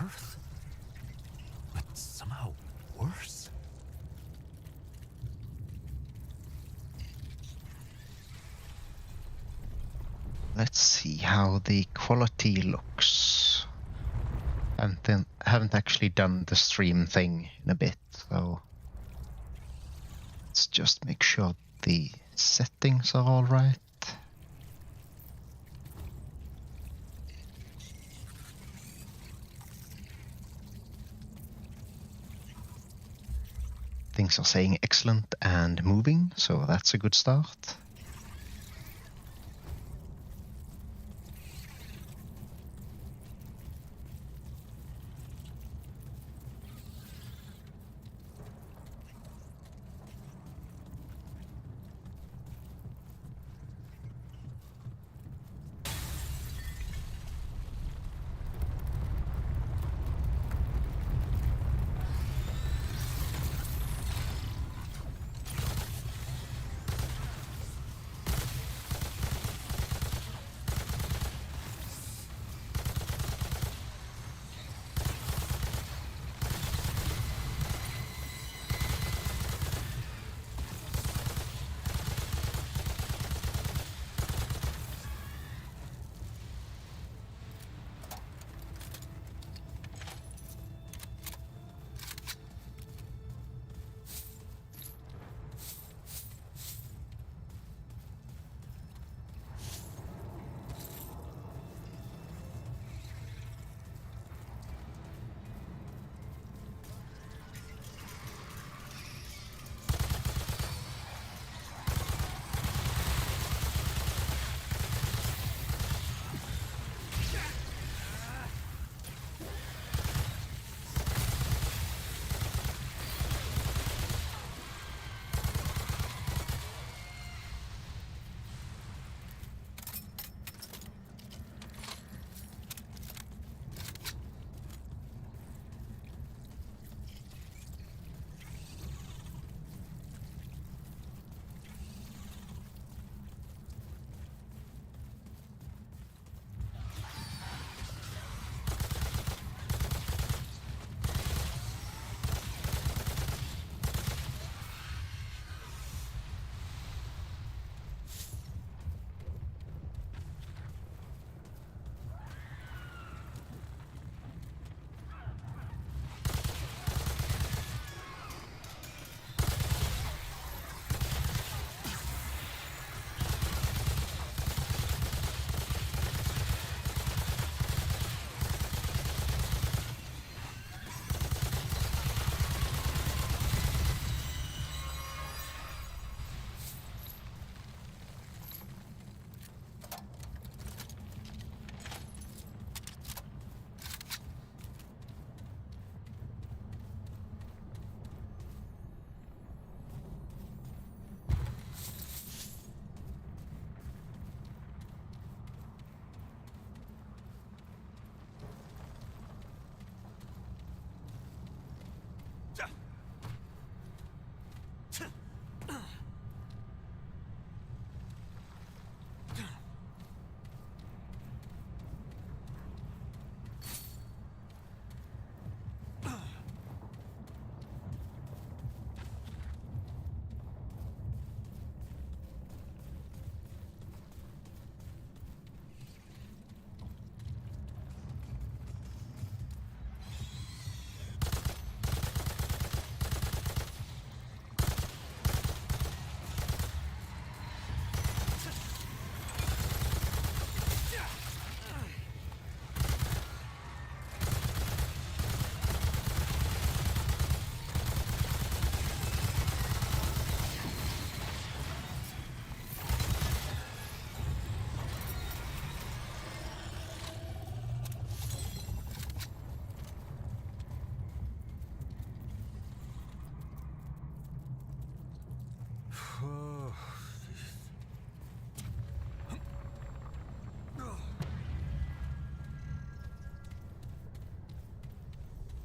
Earth, but somehow worse. Let's see how the quality looks. Haven't actually done the stream thing in a bit, so let's just make sure the settings are all right. Things are saying excellent and moving, so that's a good start.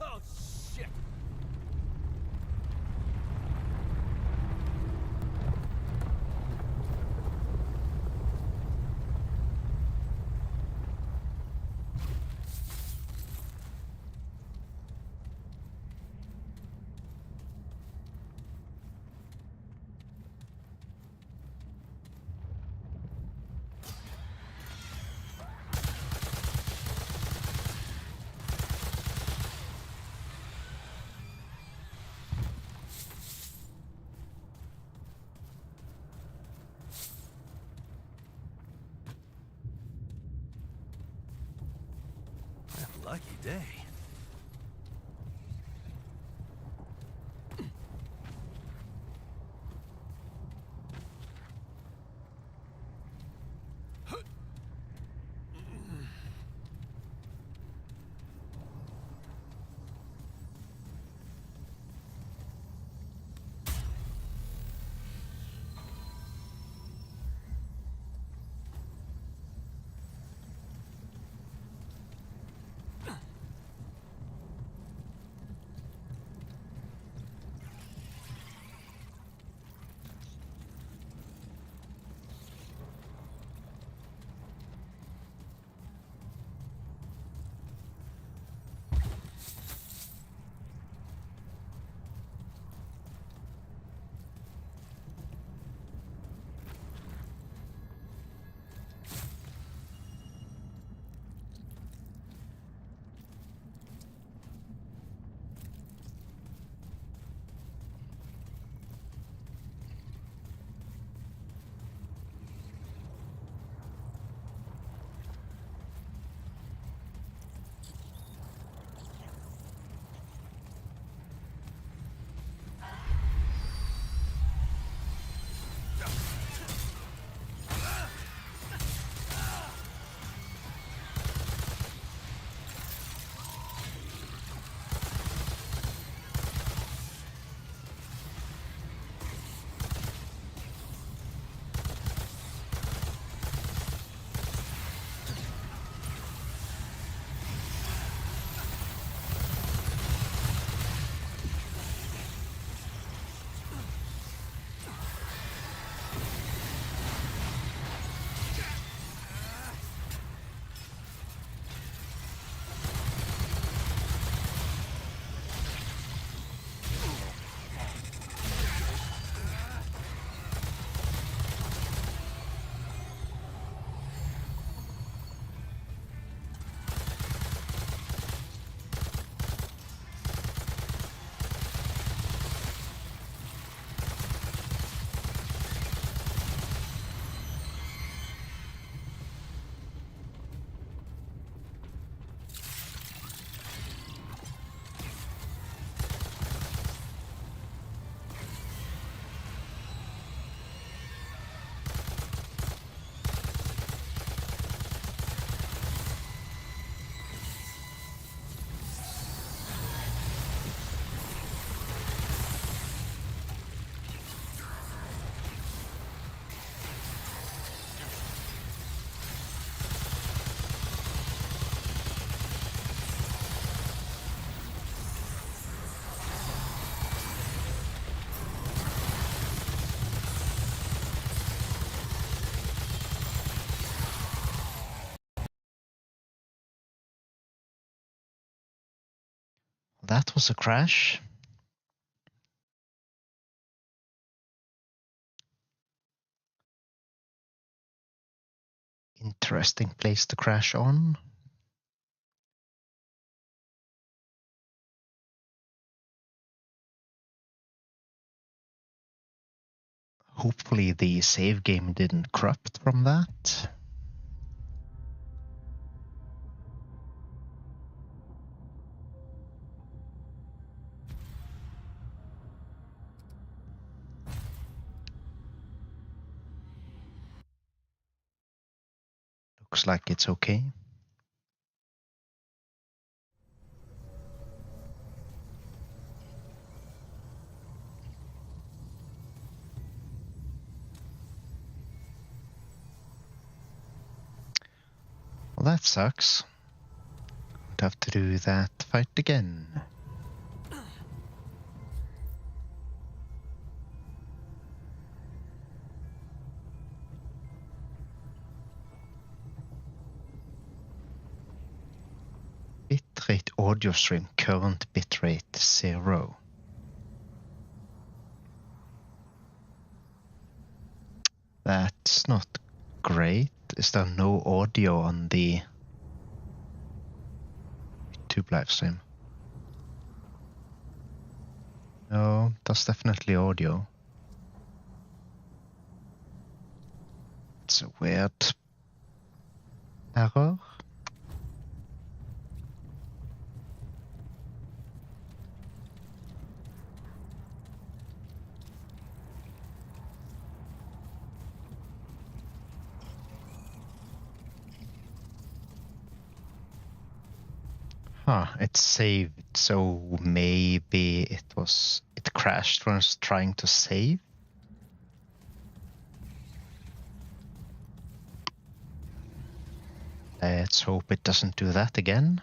Oh, shit! Lucky day. That was a crash. Interesting place to crash on. Hopefully the save game didn't corrupt from that. Looks like it's okay. Well, that sucks. Would have to do that fight again. Bitrate audio stream, current bitrate 0. That's not great. Is there no audio on the YouTube live stream? No, that's definitely audio. It's a weird error. Ah, it saved, so maybe it crashed when it was trying to save. Let's hope it doesn't do that again.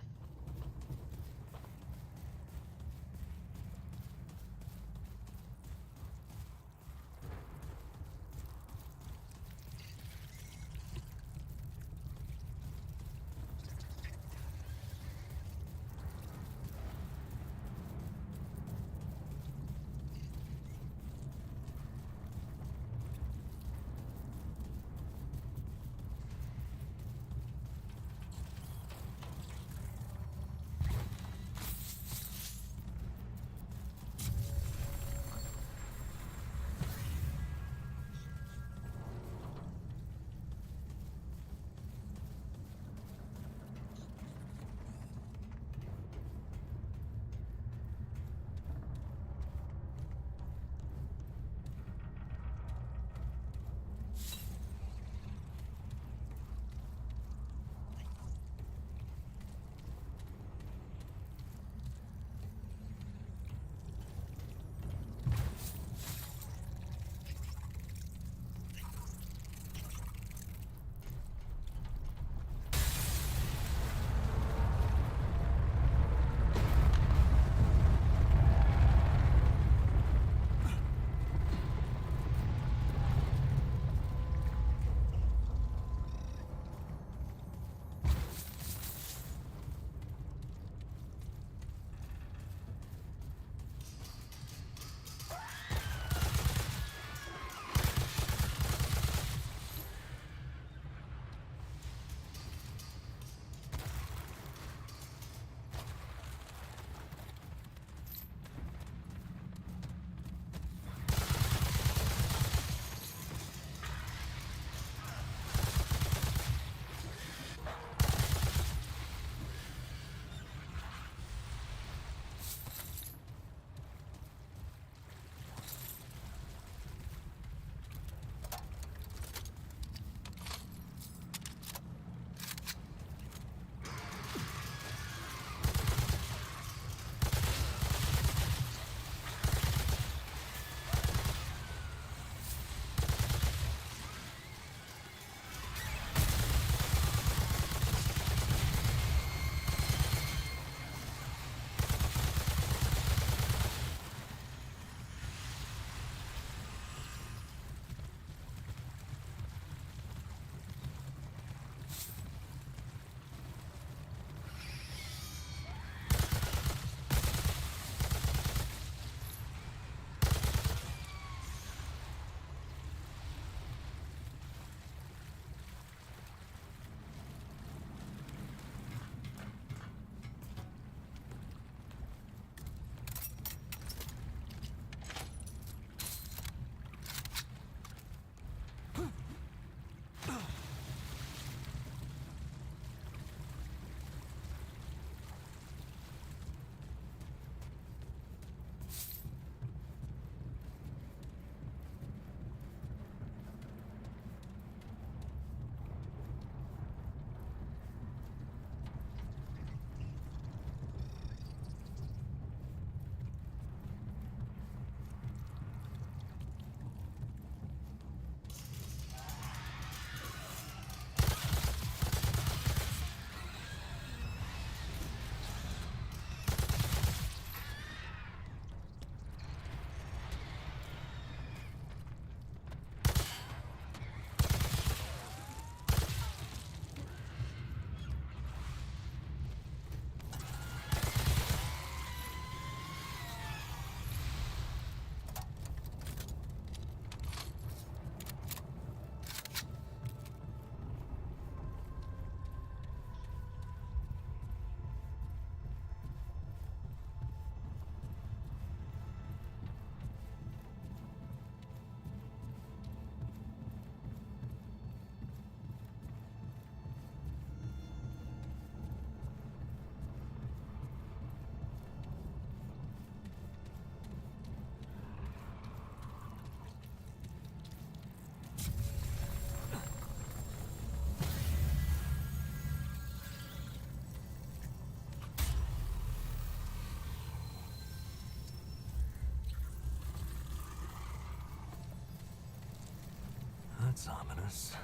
That's ominous.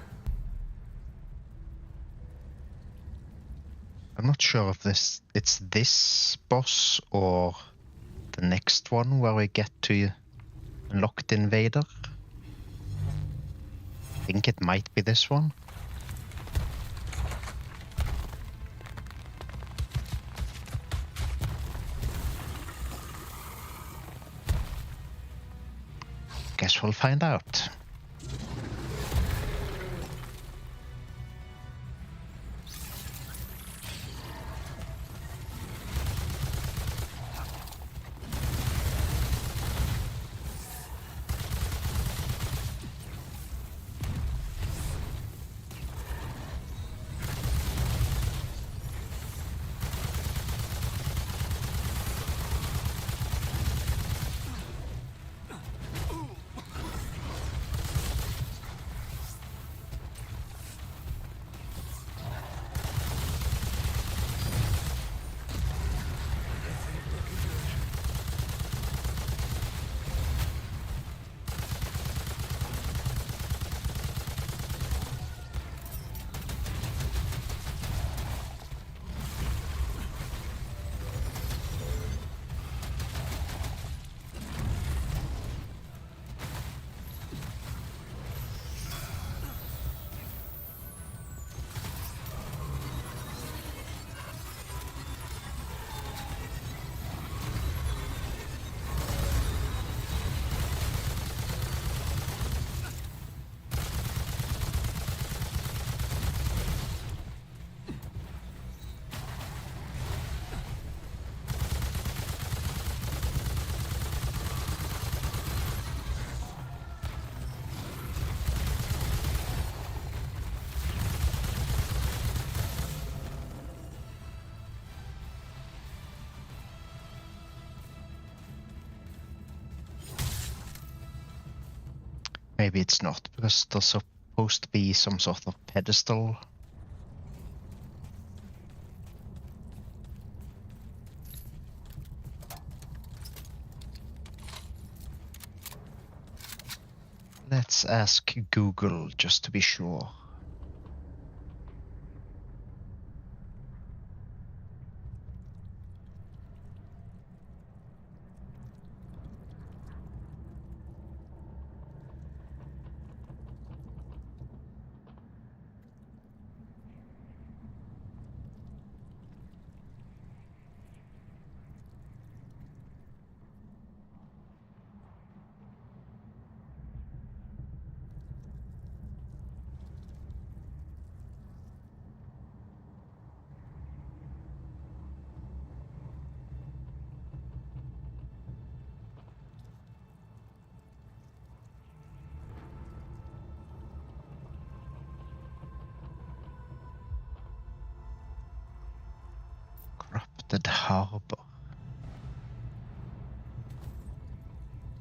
I'm not sure if it's this boss or the next one where we get to unlock the Invader. I think it might be this one. Guess we'll find out. Maybe it's not, because there's supposed to be some sort of pedestal. Let's ask Google just to be sure. Corrupted harbor.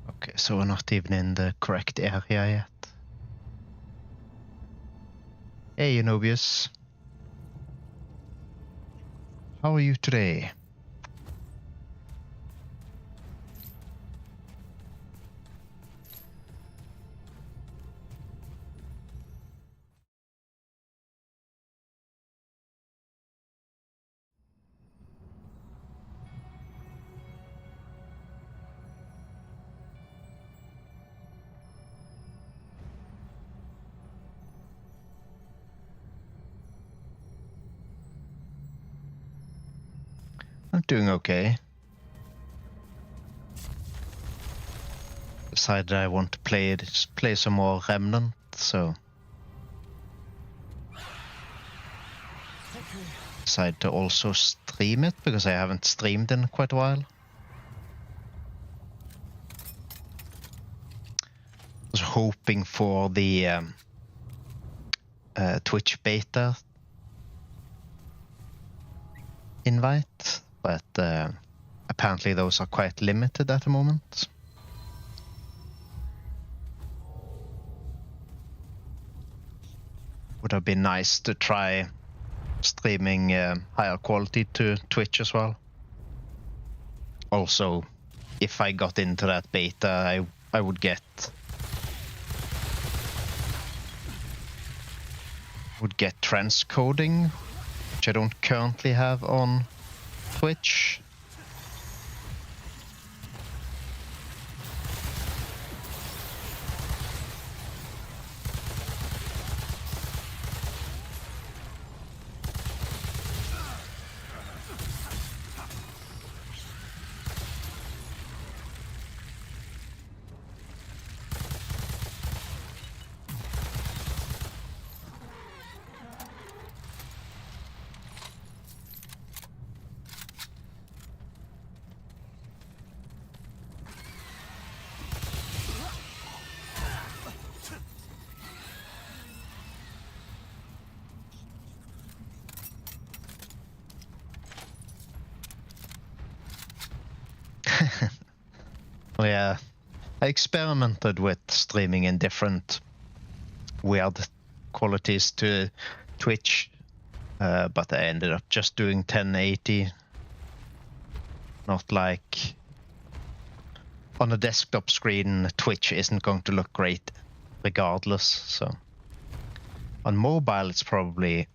Okay, so we're not even in the correct area yet. Hey, Enobius. How are you today? I'm doing okay. Decided I want to play some more Remnant, so decided to also stream it because I haven't streamed in quite a while. Was hoping for the Twitch beta invite, but apparently those are quite limited at the moment. Would have been nice to try streaming higher quality to Twitch as well. Also, if I got into that beta, I would get would get transcoding, which I don't currently have on Twitch. Yeah, I experimented with streaming in different weird qualities to Twitch, but I ended up just doing 1080. Not like on a desktop screen, Twitch isn't going to look great regardless. So on mobile, it's probably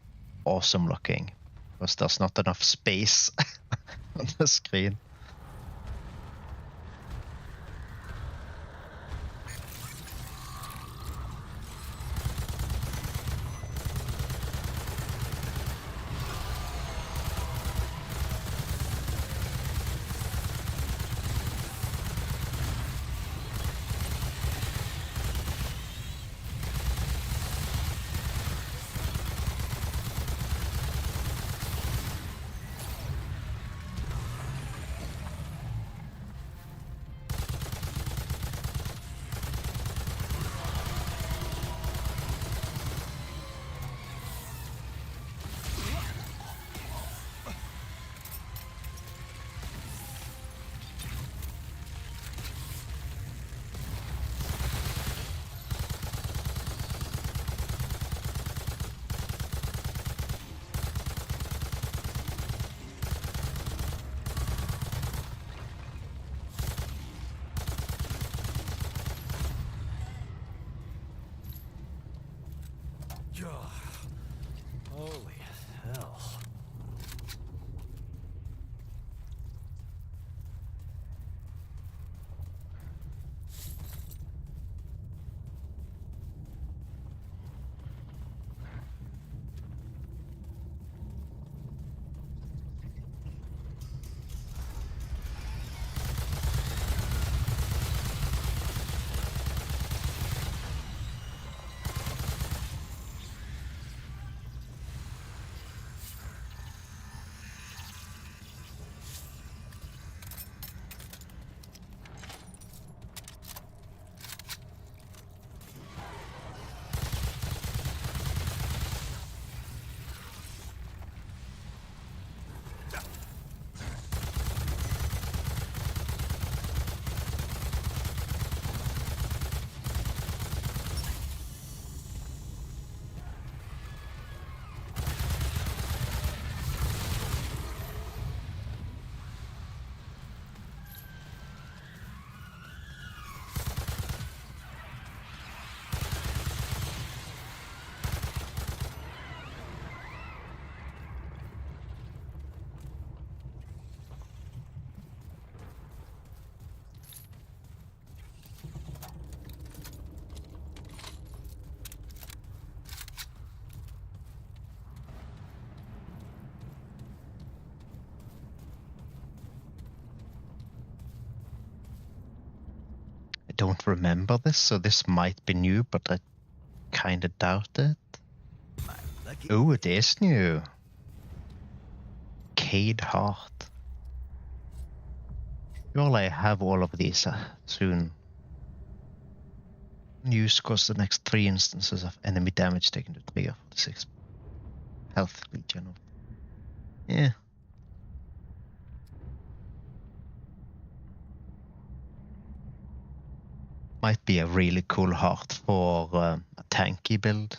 awesome looking because there's not enough space on the screen. Holy hell. I don't remember this, so this might be new, but I kind of doubt it. Oh, it is new. Cade Heart. Surely I have all of these soon. Use costs the next 3 instances of enemy damage taken to trigger 46 health regen. Yeah. Might be a really cool heart for a tanky build.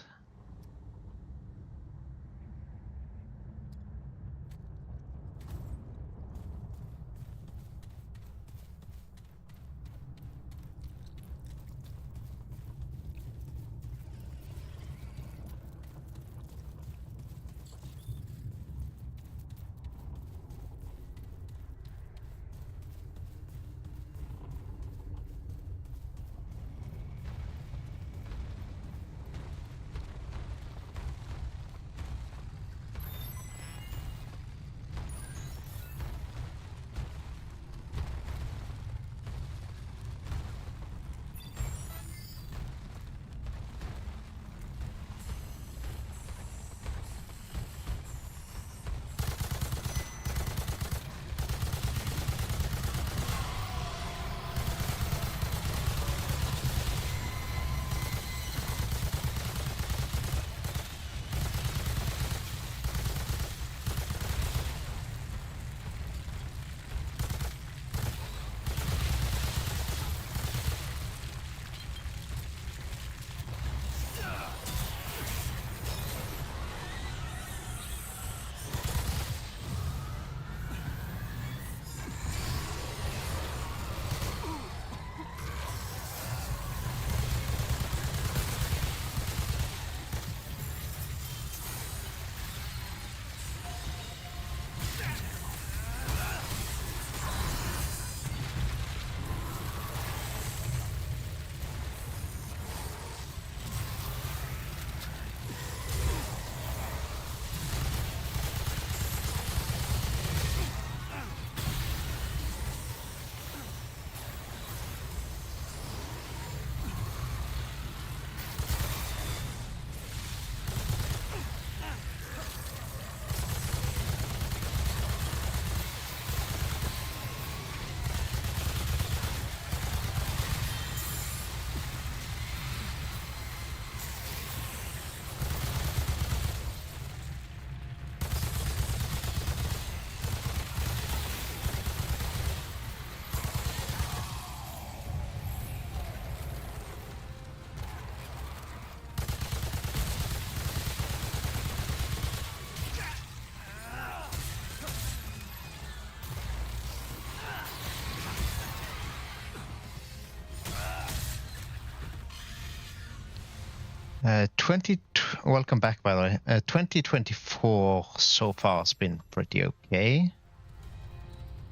Welcome back, by the way. 2024 so far has been pretty okay.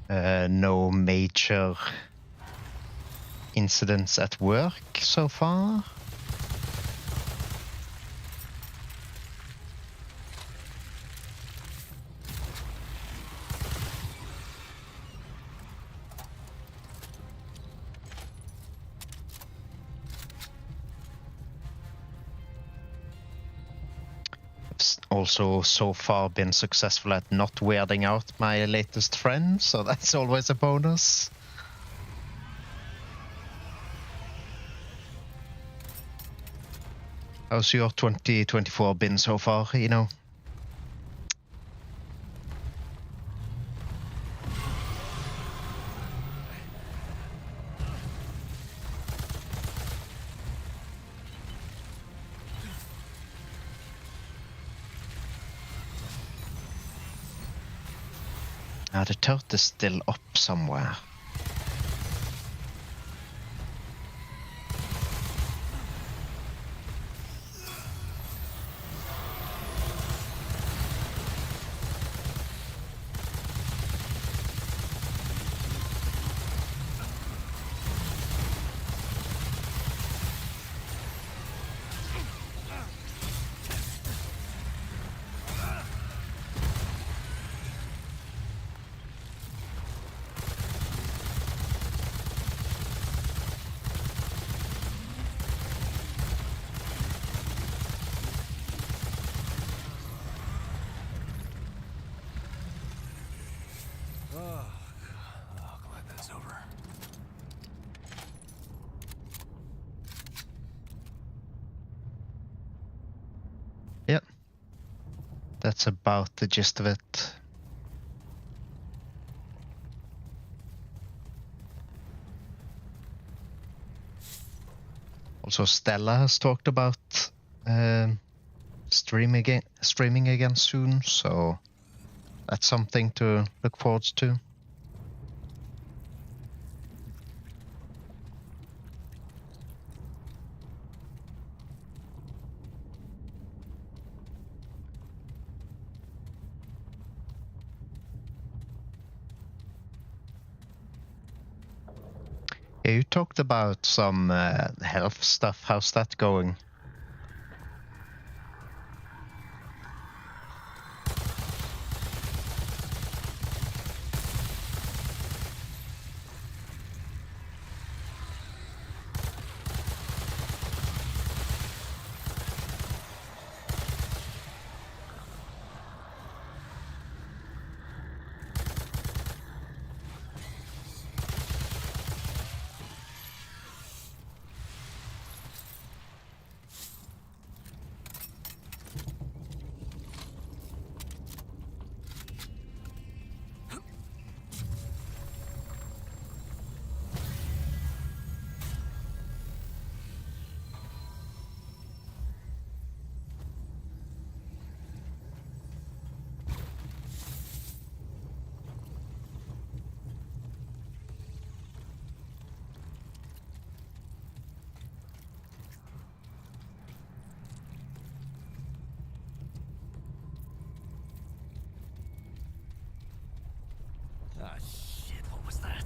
No major incidents at work so far. Also so far been successful at not weirding out my latest friend, so that's always a bonus. How's your 2024 been so far, you know? The turret is still up somewhere. Glad that's over. Yep. That's about the gist of it. Also, Stella has talked about streaming again soon, so that's something to look forward to. Yeah, you talked about some health stuff. How's that going? Ah, shit, what was that?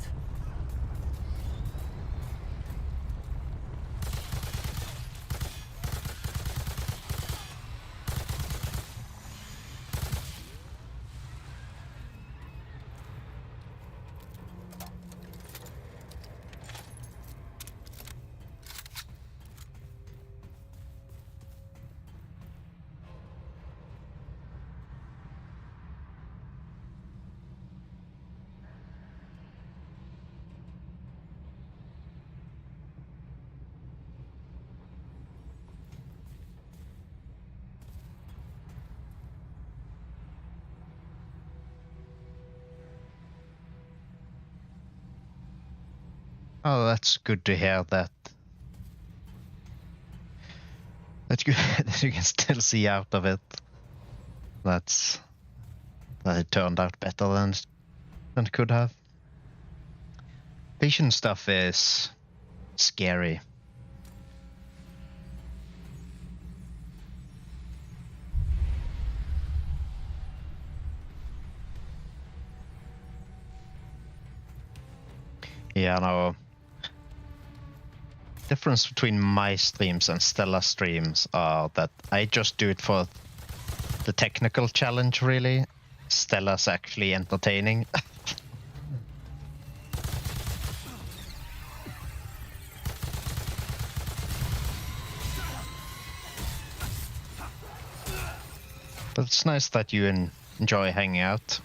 Oh, that's good to hear that. That's good that you can still see out of it. That it turned out better than it could have. Vision stuff is scary. Yeah, no. Difference between my streams and Stella streams are that I just do it for the technical challenge, really. Stella's actually entertaining. But it's nice that you enjoy hanging out.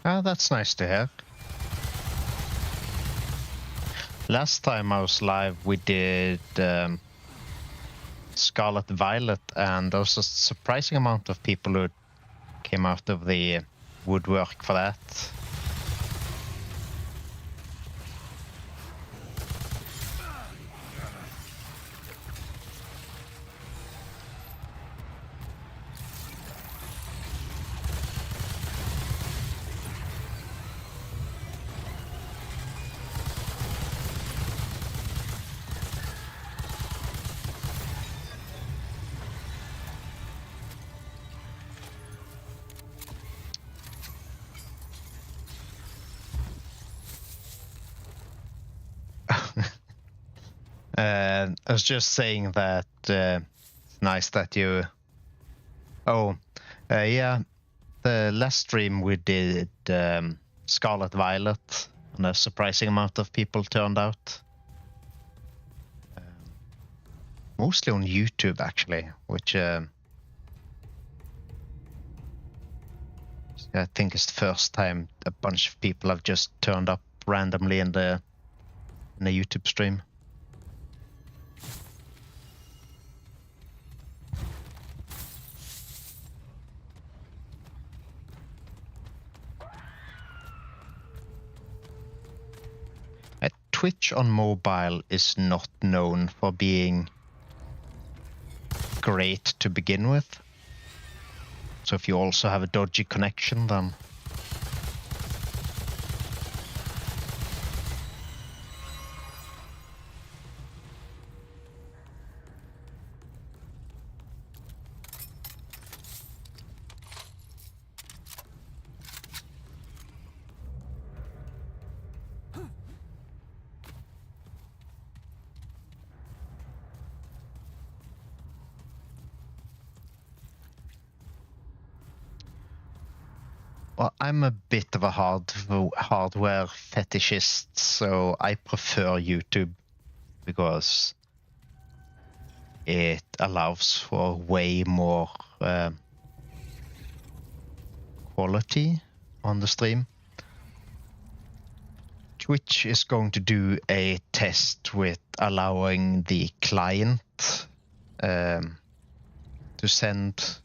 Ah, that's nice to hear. Last time I was live, we did Scarlet Violet, and there was a surprising amount of people who came out of the woodwork for that. I was just saying that it's nice that you... Oh, yeah. The last stream we did Scarlet Violet, and a surprising amount of people turned out. Mostly on YouTube, actually, which I think is the first time a bunch of people have just turned up randomly in the YouTube stream. Twitch on mobile is not known for being great to begin with. So if you also have a dodgy connection, then... Well, I'm a bit of a hardware fetishist, so I prefer YouTube because it allows for way more quality on the stream. Twitch is going to do a test with allowing the client to send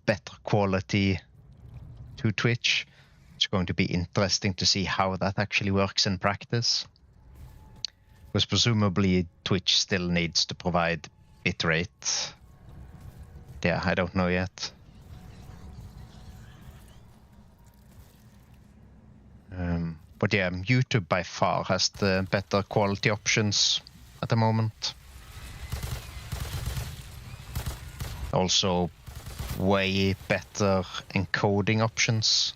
better quality to Twitch. It's going to be interesting to see how that actually works in practice. Because presumably Twitch still needs to provide bitrate. Yeah, I don't know yet. But yeah, YouTube by far has the better quality options at the moment. Also, way better encoding options.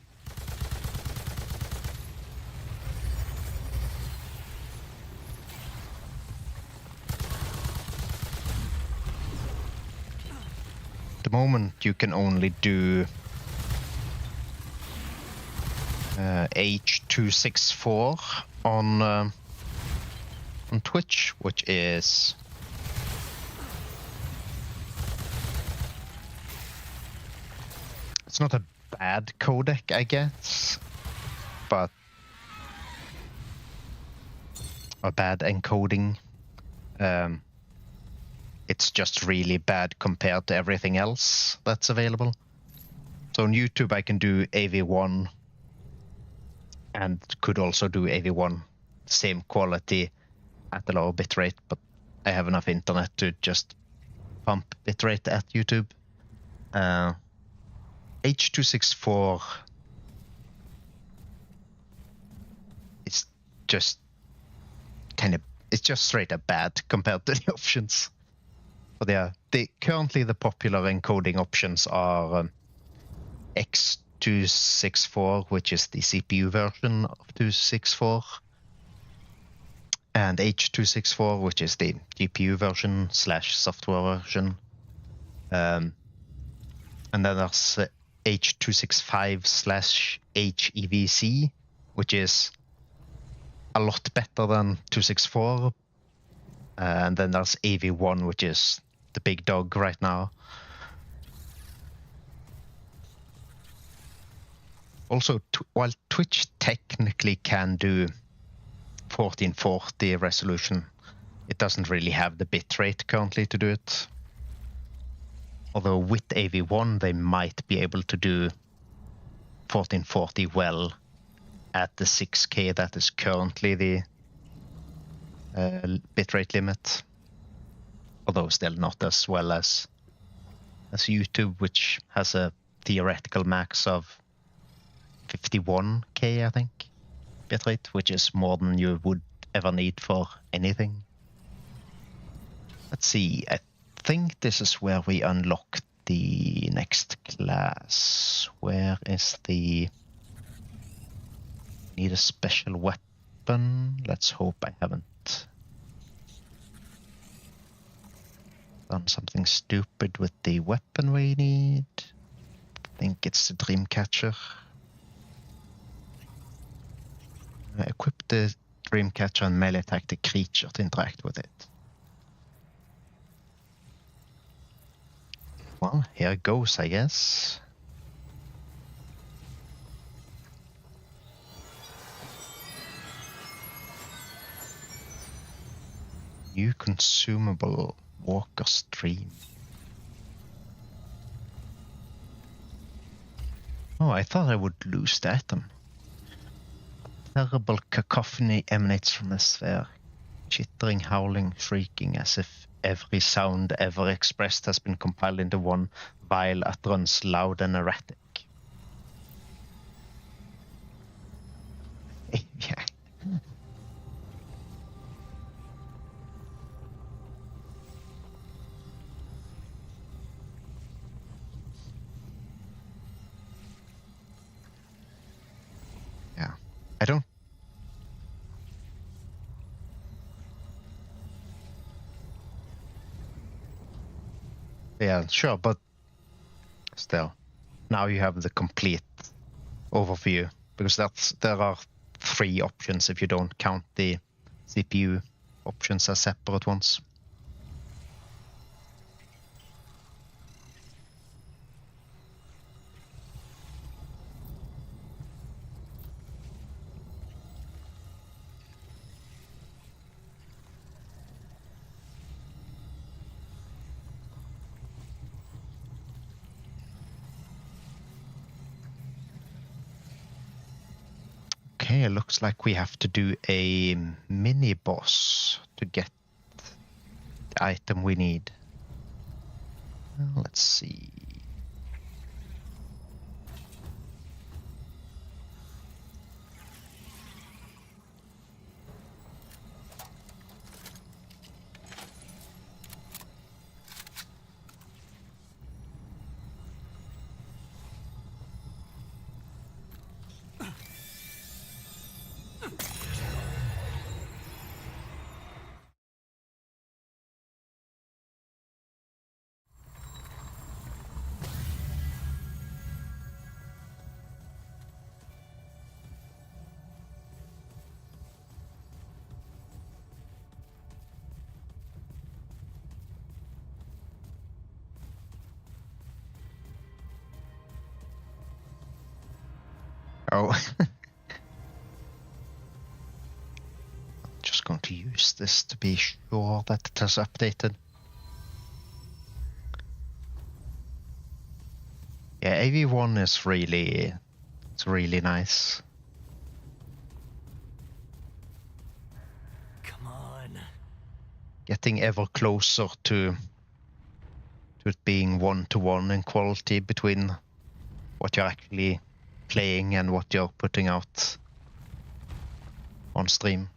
At the moment you can only do H.264 on Twitch, which is it's not a bad codec, I guess, but a bad encoding. it's just really bad compared to everything else that's available. So on YouTube I can do AV1 and could also do AV1 same quality at a lower bitrate, but I have enough internet to just pump bitrate at YouTube. H.264 is just it's just straight up bad compared to the options. But yeah, currently the popular encoding options are X264, which is the CPU version of 264, and H.264, which is the GPU version / software version. And then there's H.265 / HEVC, which is a lot better than 264. And then there's AV1, which is the big dog right now. Also, while Twitch technically can do 1440 resolution, it doesn't really have the bitrate currently to do it. Although with AV1 they might be able to do 1440 well at the 6K that is currently the bitrate limit. Although still not as well as YouTube, which has a theoretical max of 51K, I think, bitrate, which is more than you would ever need for anything. Let's see, I think this is where we unlock the next class. Where is the... Need a special weapon? Let's hope I haven't done something stupid with the weapon we need. I think it's the Dreamcatcher. Equip the Dreamcatcher and melee attack the creature to interact with it. Well, here goes, I guess. New consumable, Walker Stream. Oh, I thought I would lose the item. Terrible cacophony emanates from the sphere. Chittering, howling, shrieking, as if every sound ever expressed has been compiled into one vile utterance, loud and erratic. Yeah. Yeah. I don't... Yeah, sure, but still, now you have the complete overview, because there are 3 options if you don't count the CPU options as separate ones. Okay, it looks like we have to do a mini boss to get the item we need. Well, let's see. Oh. Just going to use this to be sure that it has updated. Yeah, AV1 is really, it's really nice. Come on. Getting ever closer to it being one-to-one in quality between what you're actually playing and what you're putting out on stream.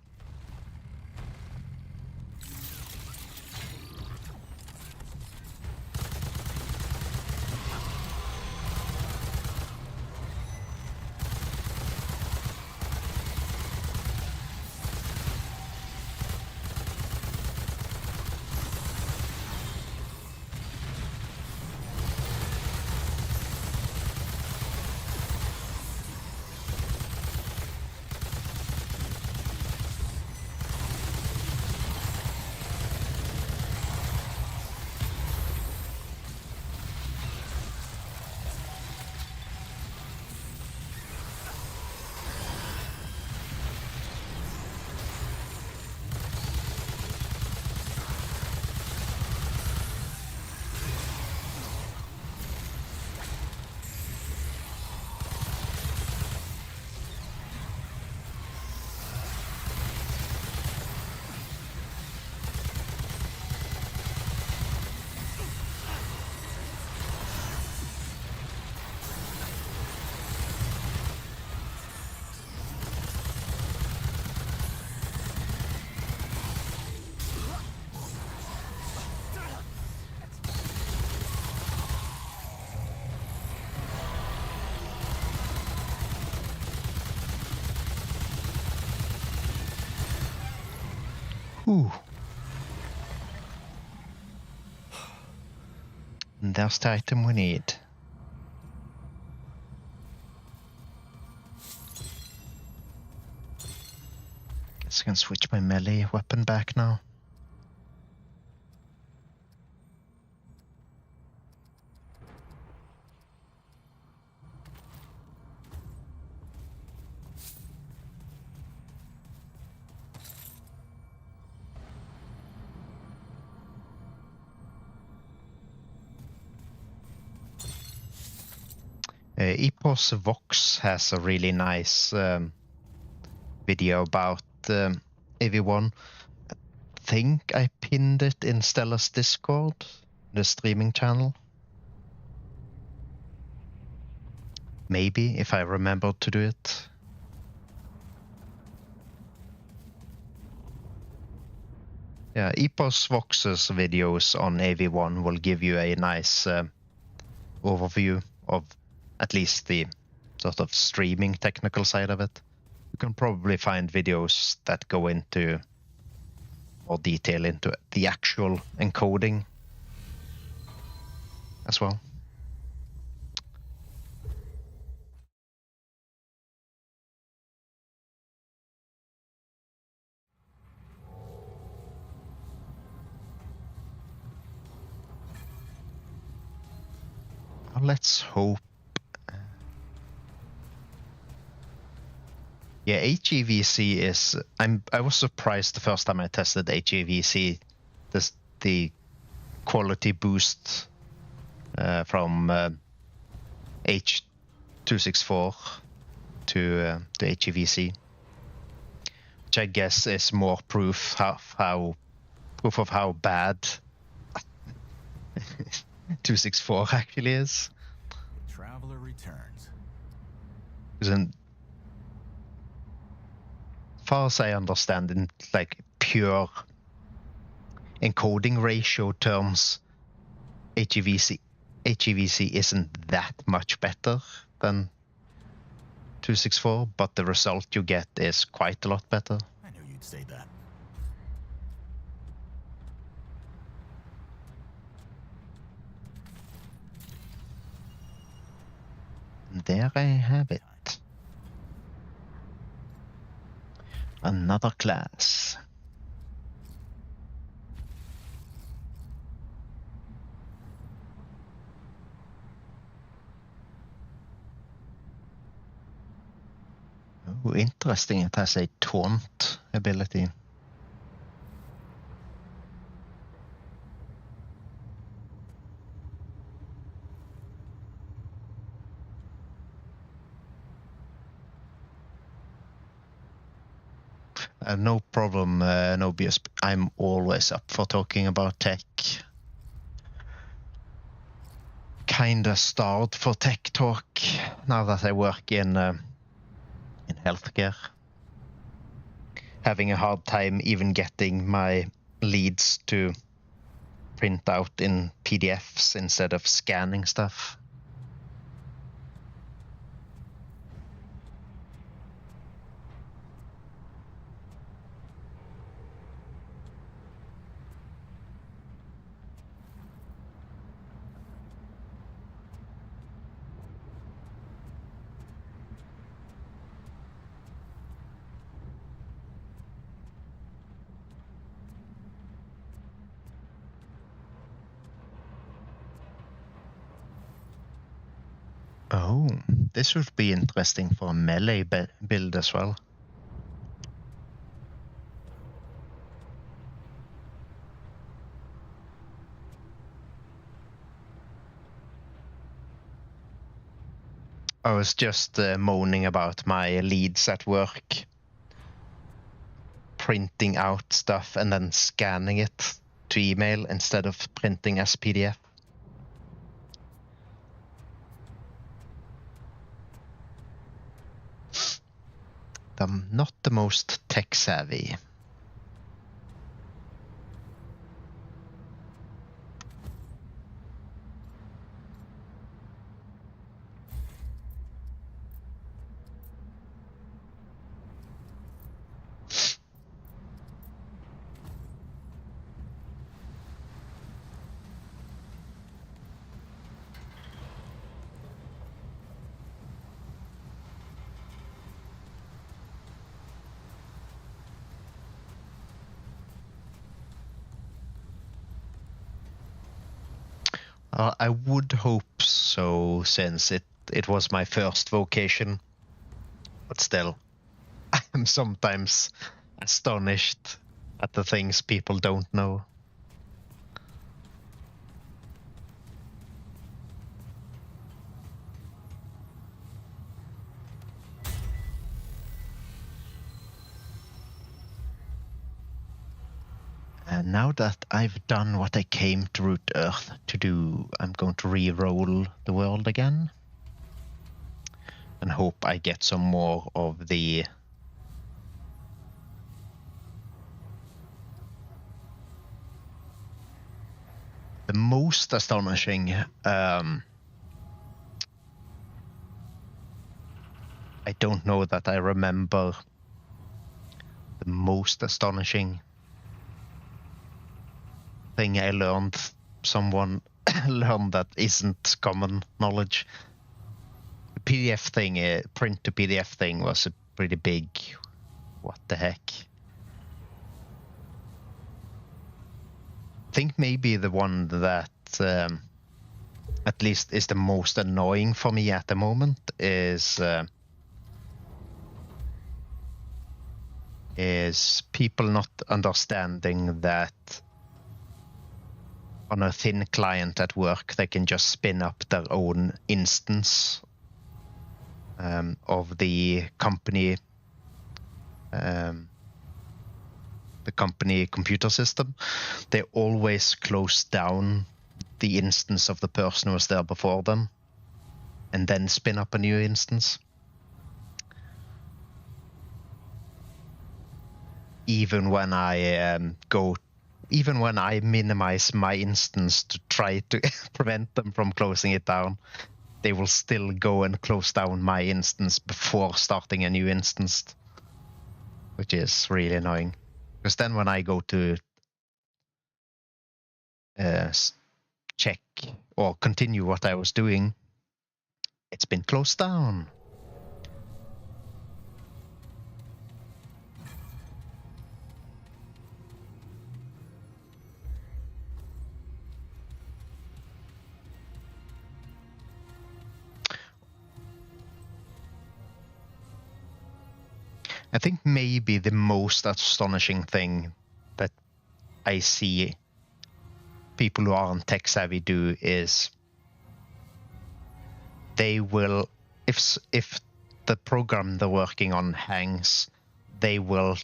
Ooh. And there's the item we need. Guess I can switch my melee weapon back now. Epos Vox has a really nice video about AV1. I think I pinned it in Stella's Discord, the streaming channel. Maybe, if I remember to do it. Yeah, Epos Vox's videos on AV1 will give you a nice overview of at least the sort of streaming technical side of it. You can probably find videos that go into more detail into the actual encoding as well. Well, let's hope. Yeah, HEVC is. I was surprised the first time I tested HEVC. The quality boost from H264 to HEVC, which I guess is more proof of how bad 264 actually is. The traveler returns. Because far as I understand, in like pure encoding ratio terms, HEVC isn't that much better than 264, but the result you get is quite a lot better. I knew you'd say that. And there I have it. Another class. Oh, interesting, it has a taunt ability. No problem, Nobius. I'm always up for talking about tech. Kinda starved for tech talk now that I work in healthcare. Having a hard time even getting my leads to print out in PDFs instead of scanning stuff. Oh, this would be interesting for a melee build as well. I was just moaning about my leads at work, printing out stuff and then scanning it to email instead of printing as PDF. I'm not the most tech savvy. I would hope so, since it was my first vocation. But still, I am sometimes astonished at the things people don't know. And now that I've done what I came to Root Earth to do, I'm going to re-roll the world again. And hope I get some more of the most astonishing. I don't know that I remember the most astonishing thing I learned. Someone learned that isn't common knowledge. The PDF thing, print to PDF thing, was a pretty big what the heck. I think maybe the one that at least is the most annoying for me at the moment is people not understanding that on a thin client at work they can just spin up their own instance of the company computer system. They always close down the instance of the person who was there before them and then spin up a new instance. Even when I minimize my instance to try to prevent them from closing it down, they will still go and close down my instance before starting a new instance, which is really annoying. Because then when I go to check or continue what I was doing, it's been closed down. I think maybe the most astonishing thing that I see people who aren't tech savvy do is they will, if the program they're working on hangs, they will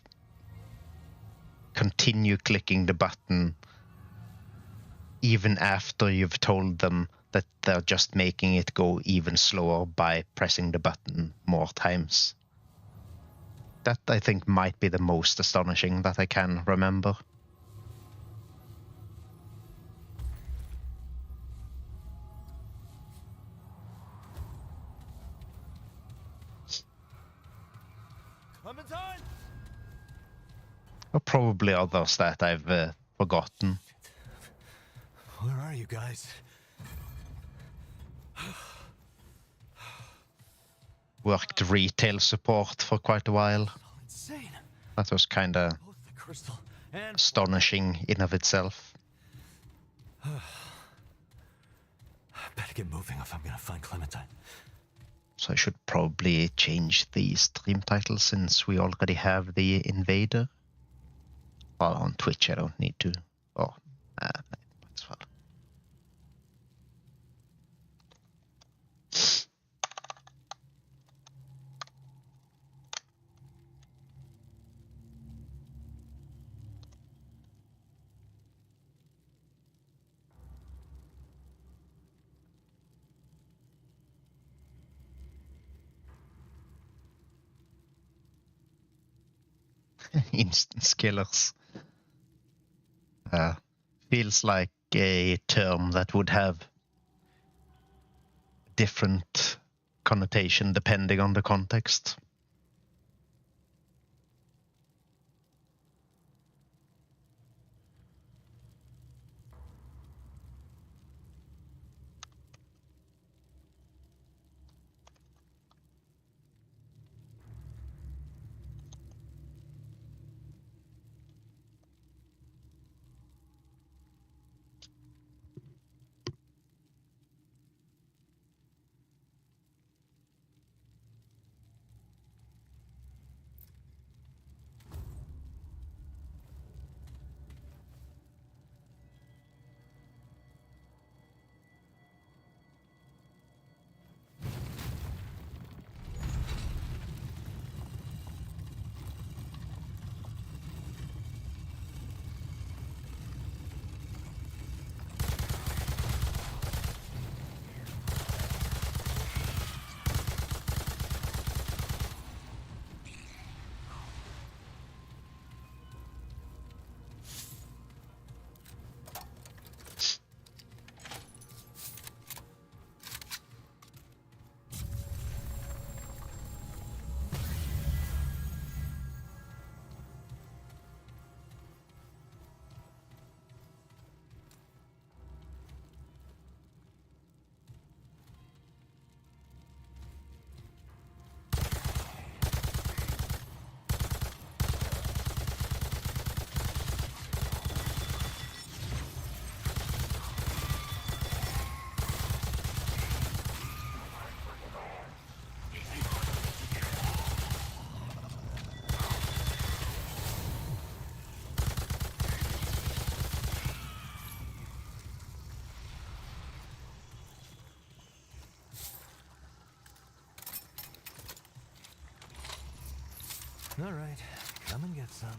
continue clicking the button even after you've told them that they're just making it go even slower by pressing the button more times. That, I think, might be the most astonishing that I can remember. Clementine! Or probably others that I've forgotten. Where are you guys? Worked retail support for quite a while. All insane. That was kind of Both the crystal and astonishing in of itself. better get moving if I'm gonna find Clementine. So I should probably change the stream title since we already have the Invader. Well, on Twitch I don't need to. Oh, might as well. Instance killers. Feels like a term that would have different connotation depending on the context. All right, come and get some.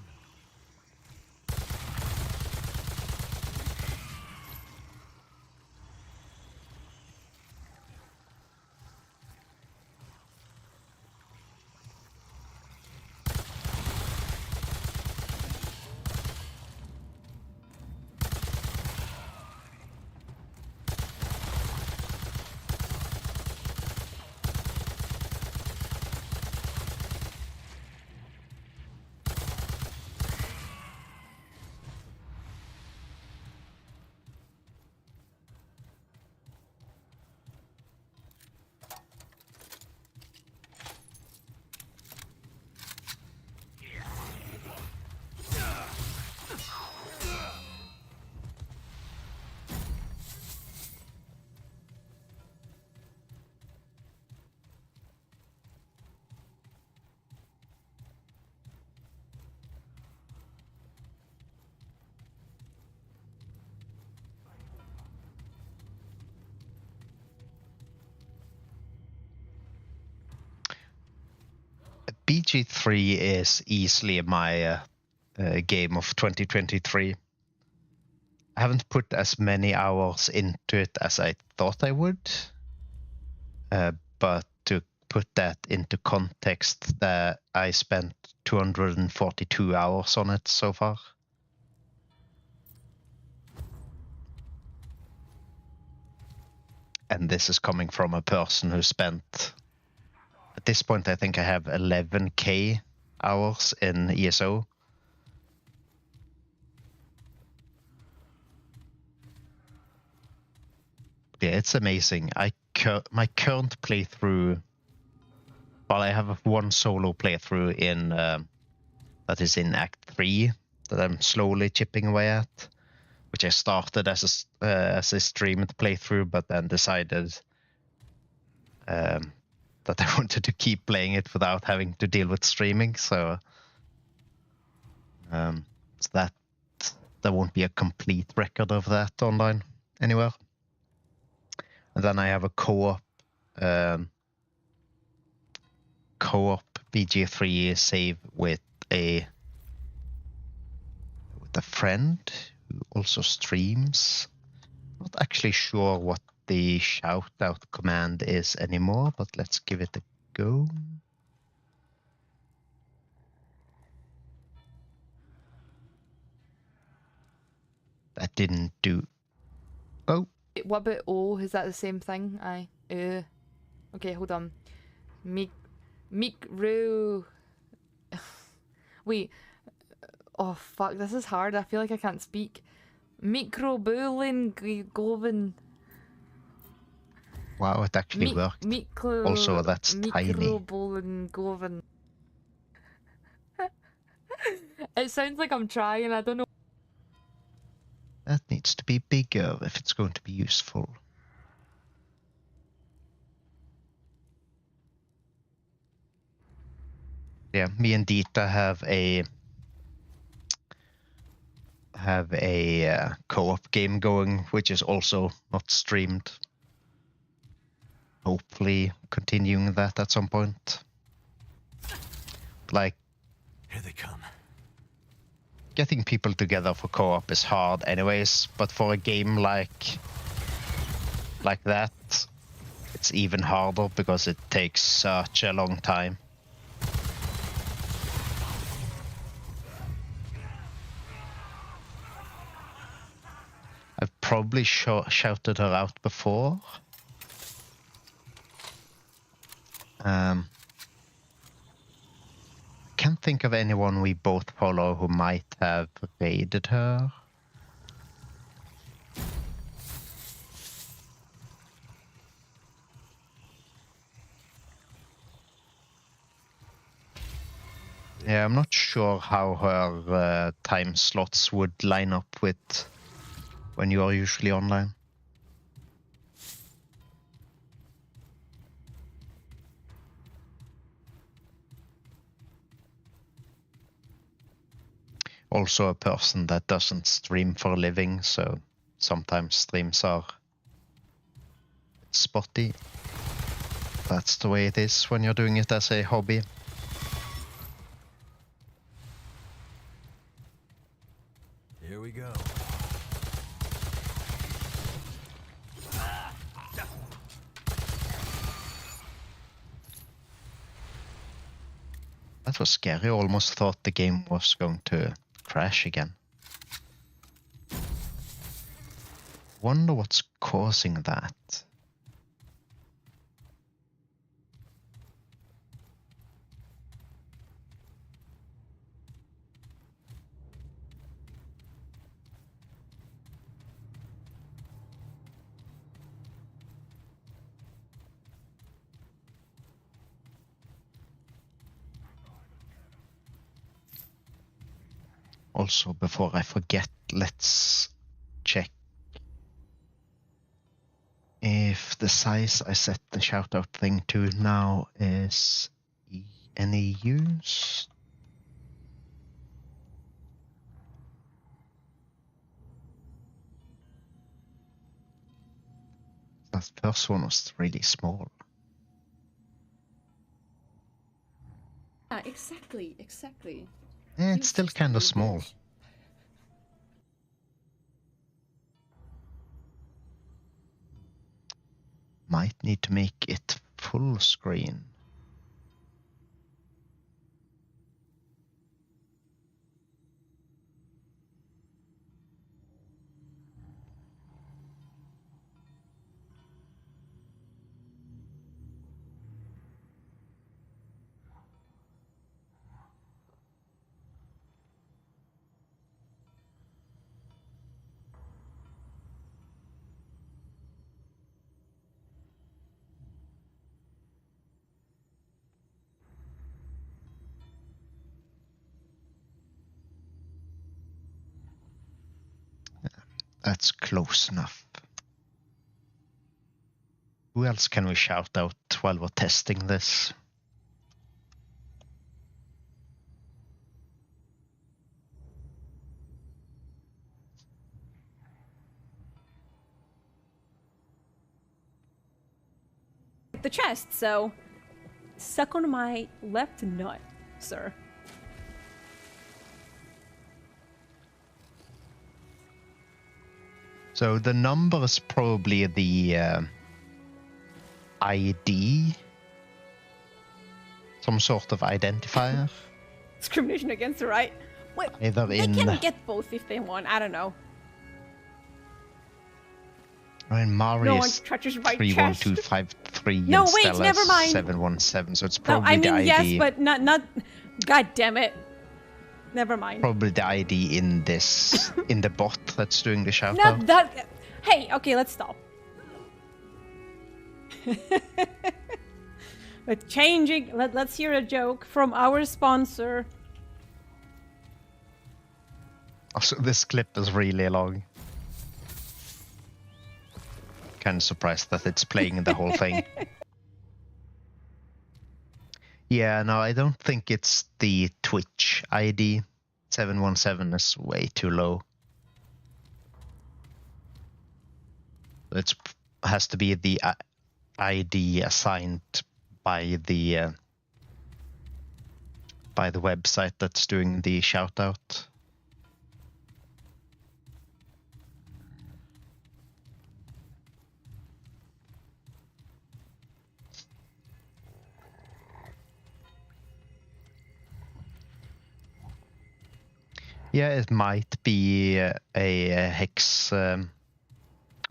BG3 is easily my game of 2023. I haven't put as many hours into it as I thought I would, but to put that into context, that I spent 242 hours on it so far. And this is coming from a person who spent, at this point I think I have 11k hours in ESO. Yeah, it's amazing. My current playthrough, well, I have one solo playthrough in that is in Act 3 that I'm slowly chipping away at, which I started as a streamed playthrough, but then decided that I wanted to keep playing it without having to deal with streaming. So that there won't be a complete record of that online anywhere. And then I have a co-op BG3 save with a friend who also streams. Not actually sure what the shout out command is anymore, but let's give it a go. That didn't do. Oh. What about O? Is that the same thing? Aye. Okay, hold on. Micro. Wait. Oh fuck, this is hard. I feel like I can't speak. Microbulin. Wow, it actually worked. Also, that's tiny. Microbulin. It sounds like I'm trying. I don't know. That needs to be bigger if it's going to be useful. Yeah, me and Dita have a co-op game going, which is also not streamed. Hopefully continuing that at some point. Like, Here they come. getting people together for co-op is hard anyways, but for a game like that, it's even harder because it takes such a long time. I've probably shouted her out before. Can't think of anyone we both follow who might have raided her. Yeah, I'm not sure how her time slots would line up with when you are usually online. Also a person that doesn't stream for a living, so sometimes streams are spotty. That's the way it is when you're doing it as a hobby. Here we go. That was scary. I almost thought the game was going to crash again. Wonder what's causing that. Also, before I forget, let's check if the size I set the shoutout thing to now is any use. That first one was really small. Yeah, exactly. It's still kind of small. Might need to make it full screen. That's close enough. Who else can we shout out while we're testing this? The chest, so suck on my left nut, sir. So the number is probably the ID, some sort of identifier. Discrimination against the right. Wait, Either they can get both if they want. I don't know. I mean, Mari No one is touches my 31253 No, and wait, Stella never is mind. 717, so it's No, probably I mean the ID. yes, but not. God damn it. Never mind. Probably the ID in this in the bot that's doing the shout Not out. that. Hey, okay, let's stop. But changing. Let's hear a joke from our sponsor. Also, this clip is really long. Kind of surprised that it's playing the whole thing. Yeah, no, I don't think it's the Twitch ID. 717 is way too low. It has to be the ID assigned by the website that's doing the shout out. Yeah, it might be a hex or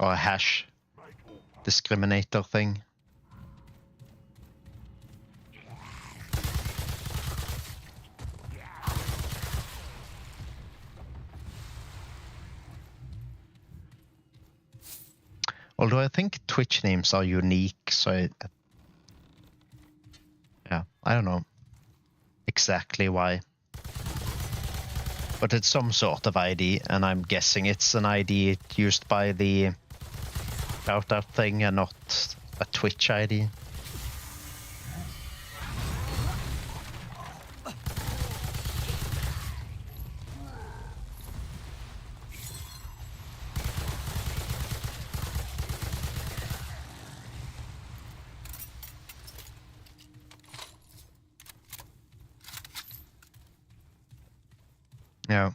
a hash discriminator thing. Although I think Twitch names are unique, so yeah, I don't know exactly why. But it's some sort of ID, and I'm guessing it's an ID used by the shout-out thing and not a Twitch ID. Yeah.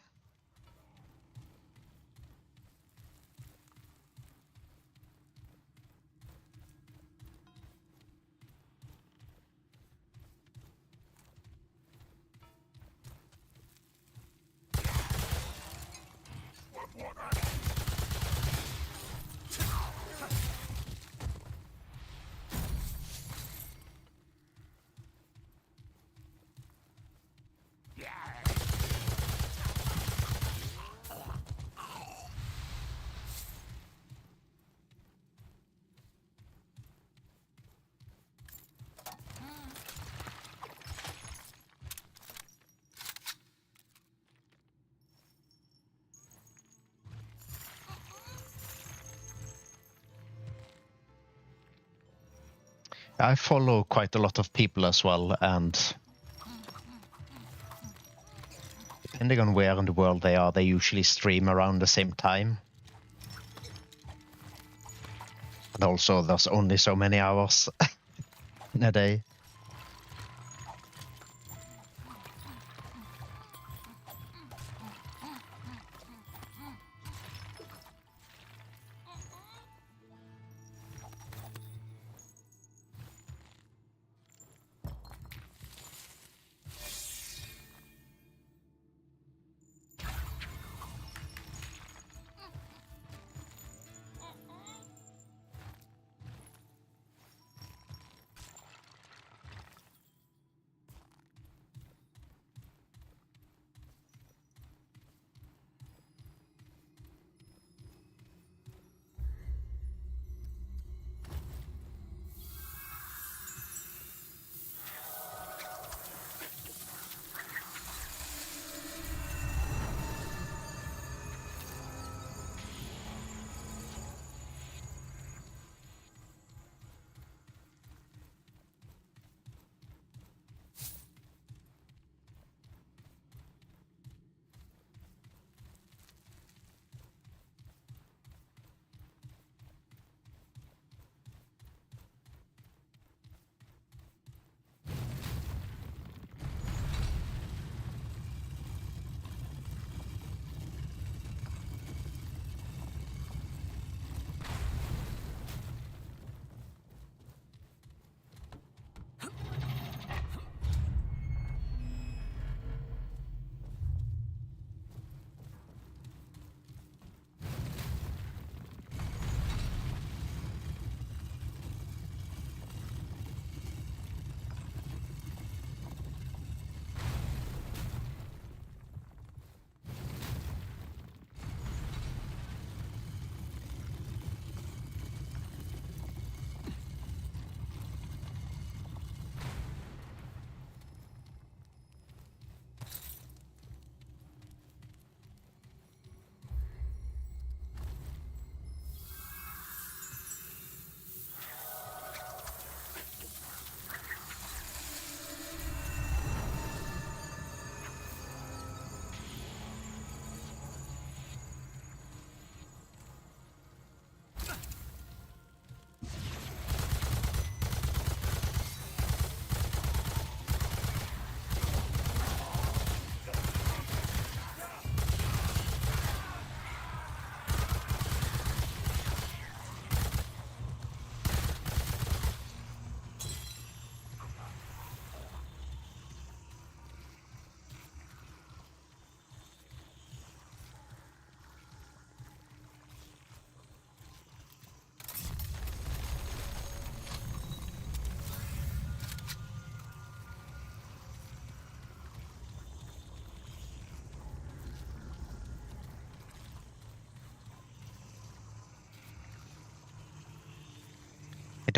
I follow quite a lot of people as well, and depending on where in the world they are, they usually stream around the same time. And also, there's only so many hours in a day.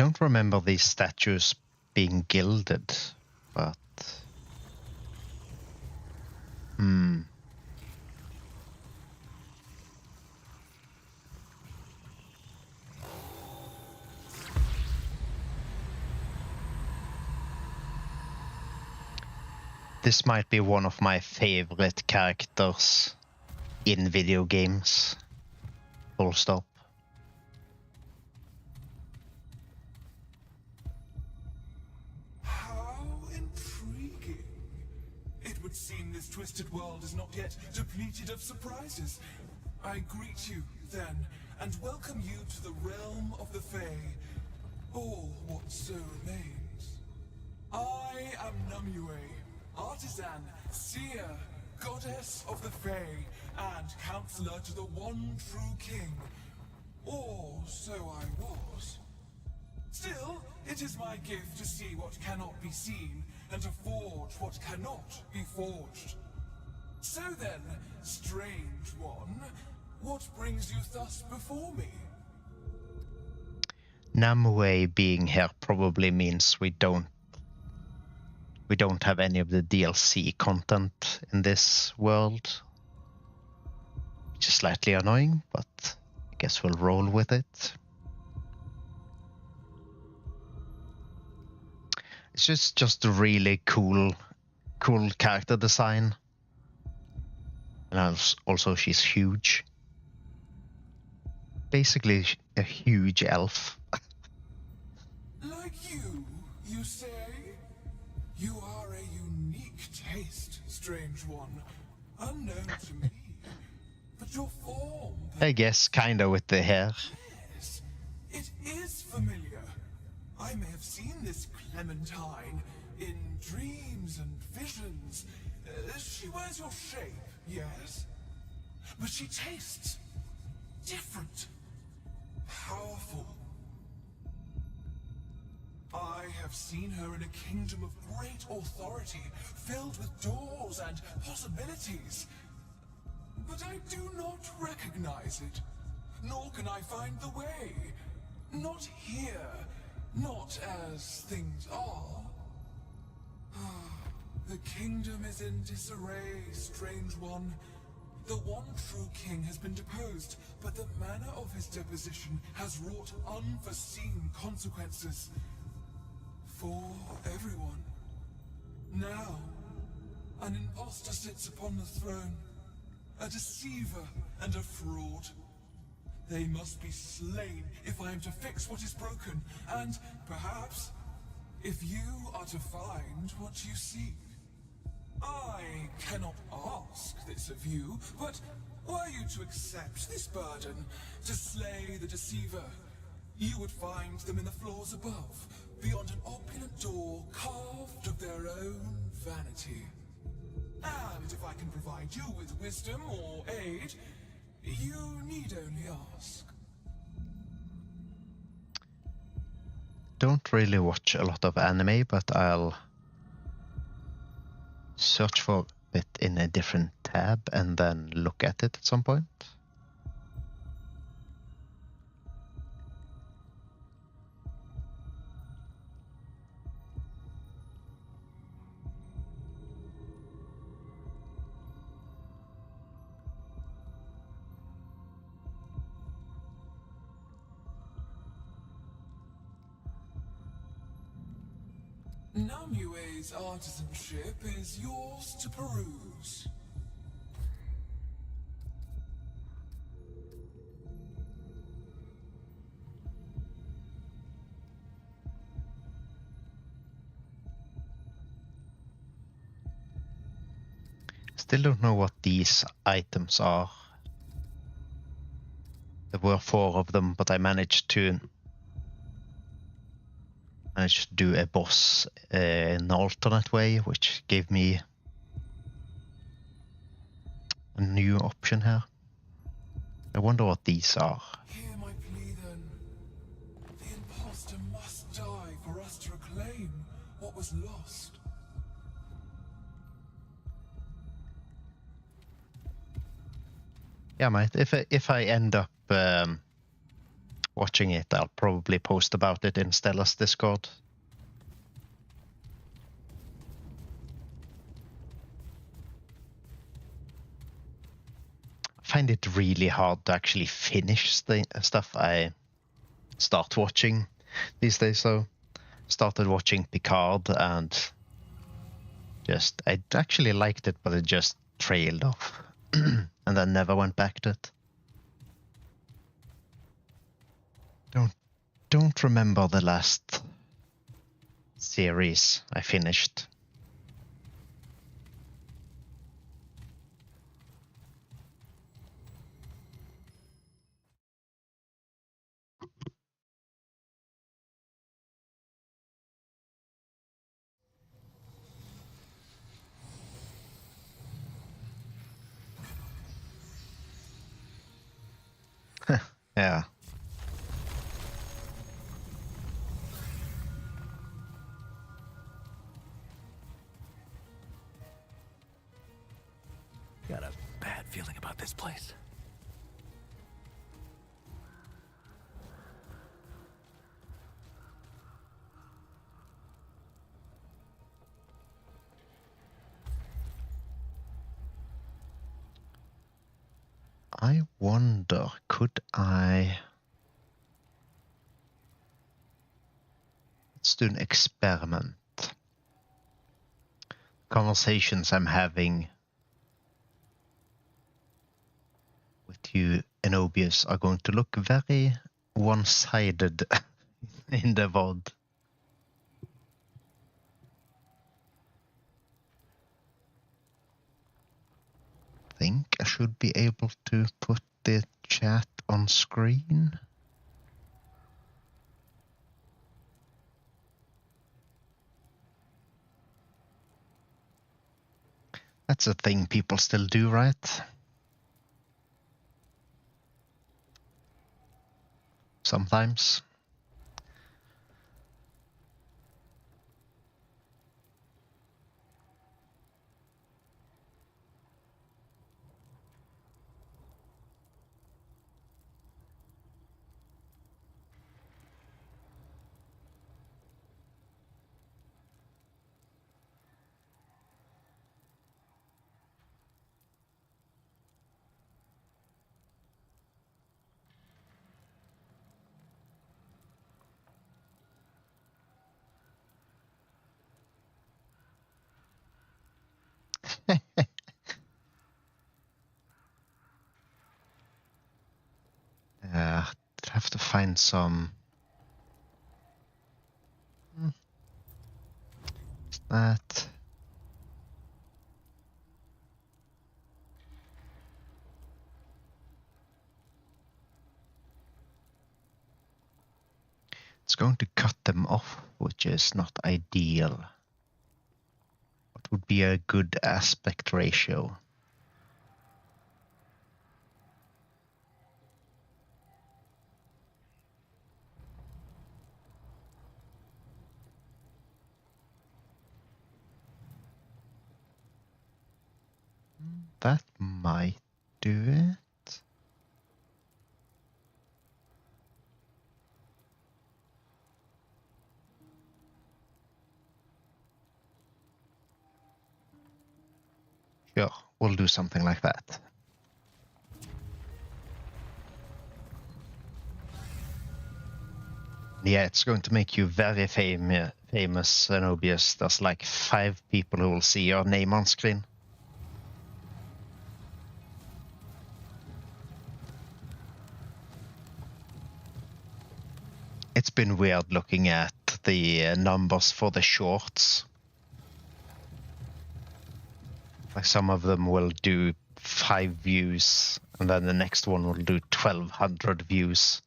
don't remember these statues being gilded, but... This might be one of my favorite characters in video games. Full stop. How intriguing. It would seem this twisted world is not yet depleted of surprises. I greet you, then, and welcome you to the realm of the Fae, or what so remains. I am Numue, artisan, seer, goddess of the Fae, and counselor to the one true king. Or so I was. Still, it is my gift to see what cannot be seen, and to forge what cannot be forged. So then, strange one, what brings you thus before me? Namue being here probably means we don't have any of the DLC content in this world, which is slightly annoying, but I guess we'll roll with it. It's just a really cool character design, and also she's huge. Basically a huge elf. Like you say? You are a unique taste, strange one. Unknown to me. But your form... I guess kinda with the hair. Yes, it is familiar. I may have seen this Clementine in dreams and visions. She wears your shape, yes? But she tastes different. Powerful. I have seen her in a kingdom of great authority, filled with doors and possibilities. But I do not recognize it, nor can I find the way. Not here, not as things are. The kingdom is in disarray, strange one. The one true king has been deposed, but the manner of his deposition has wrought unforeseen consequences. For everyone. Now, an impostor sits upon the throne, a deceiver and a fraud. They must be slain if I am to fix what is broken, and perhaps, if you are to find what you seek. I cannot ask this of you, but were you to accept this burden, to slay the deceiver, you would find them in the floors above, beyond an opulent door carved of their own vanity. And if I can provide you with wisdom or aid, you need only ask. Don't really watch a lot of anime, but I'll search for it in a different tab and then look at it at some point. Namue's artisanship is yours to peruse. Still don't know what these items are. There were 4 of them, but I managed to do a boss in an alternate way, which gave me a new option here. I wonder what these are. Hear my plea then. The imposter must die for us to reclaim what was lost. Yeah, mate. If I end up watching it. I'll probably post about it in Stella's Discord. I find it really hard to actually finish the stuff I start watching these days. So started watching Picard and I actually liked it, but it just trailed off and then never went back to it. Don't remember the last series I finished. Yeah. Got a bad feeling about this place. I wonder, could I... Let's do an experiment. Conversations I'm having with you, Enobius, are going to look very one-sided in the VOD. I think I should be able to put the chat on screen. That's a thing people still do, right? Sometimes. Have to find some. Is that? It's going to cut them off, which is not ideal. What would be a good aspect ratio? That might do it. Sure, we'll do something like that. Yeah, it's going to make you very famous, Zenobius. There's like 5 people who will see your name on screen. It's been weird looking at the numbers for the shorts. Like some of them will do 5 views, and then the next one will do 1,200 views.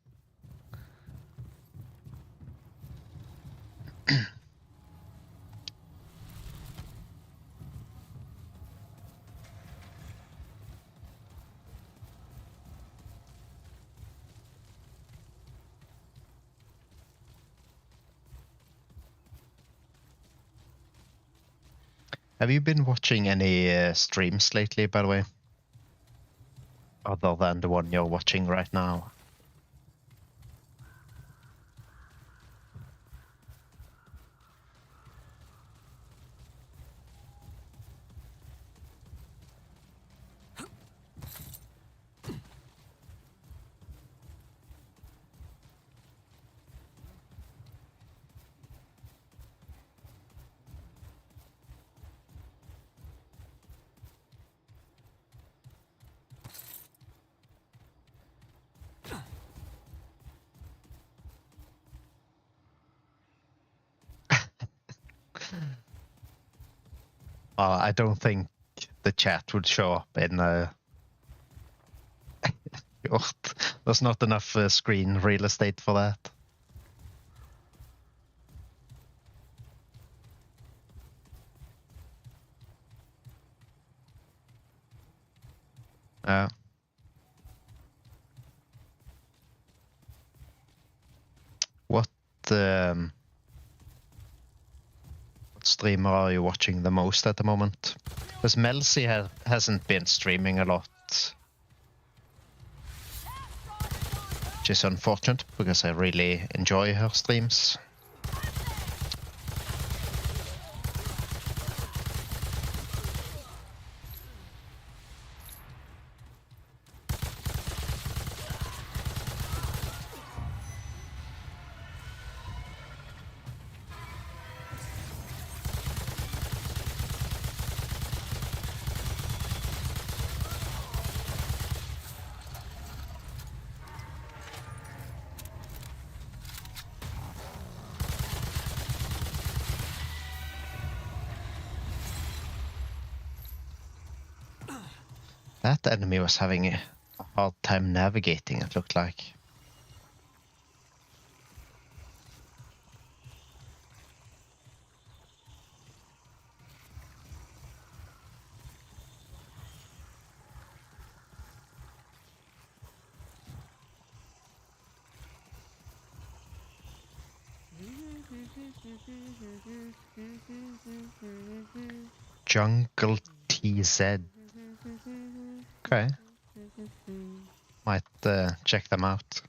Have you been watching any streams lately, by the way? Other than the one you're watching right now? I don't think the chat would show up in there's not enough screen real estate for that. What streamer are you watching the most at the moment? Because Melcy hasn't been streaming a lot, which is unfortunate because I really enjoy her streams. That enemy was having a hard time navigating, it looked like. Jungle TZ. Okay. Might check them out.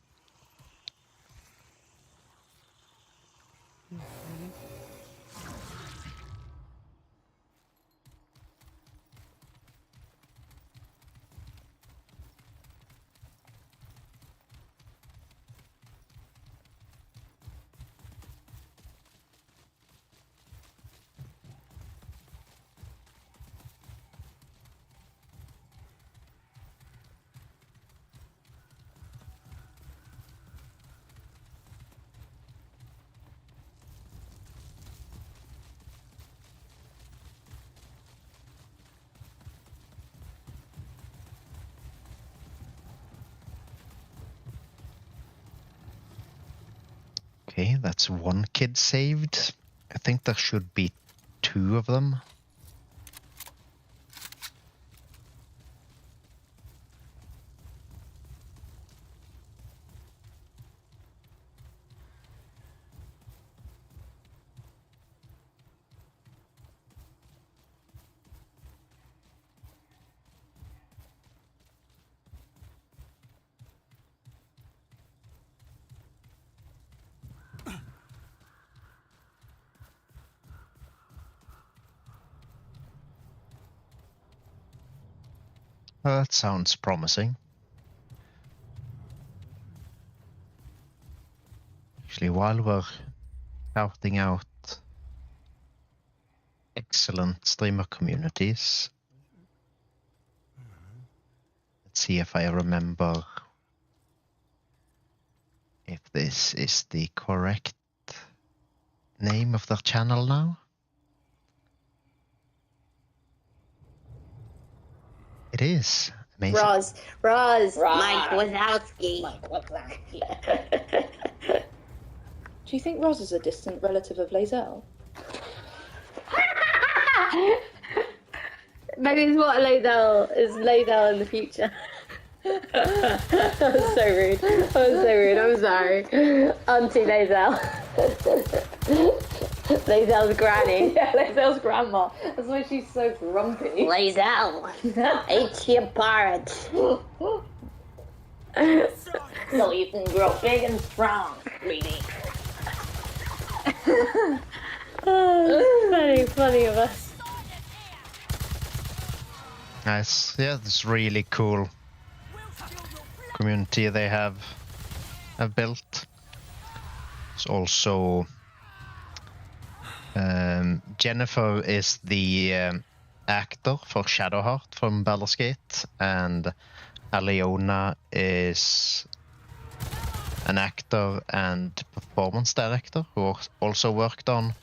Okay, that's one kid saved. I think there should be 2 of them. That sounds promising. Actually, while we're shouting out excellent streamer communities, let's see if I remember if this is the correct name of their channel now. It is. Amazing. Roz, Mike Wazowski. Do you think Roz is a distant relative of Lae'zel? Maybe it's what Lae'zel is in the future. That was so rude. I'm sorry. Auntie Lae'zel. Lae'zel's granny. Yeah, Lae'zel's grandma. That's why she's so grumpy. Lae'zel, eat your porridge. So you can grow big and strong, sweetie. Oh, funny of us. Nice. Yeah, this really cool community they have built. It's also Jennifer is the actor for Shadowheart from Baldur's Gate, and Aliona is an actor and performance director who also worked on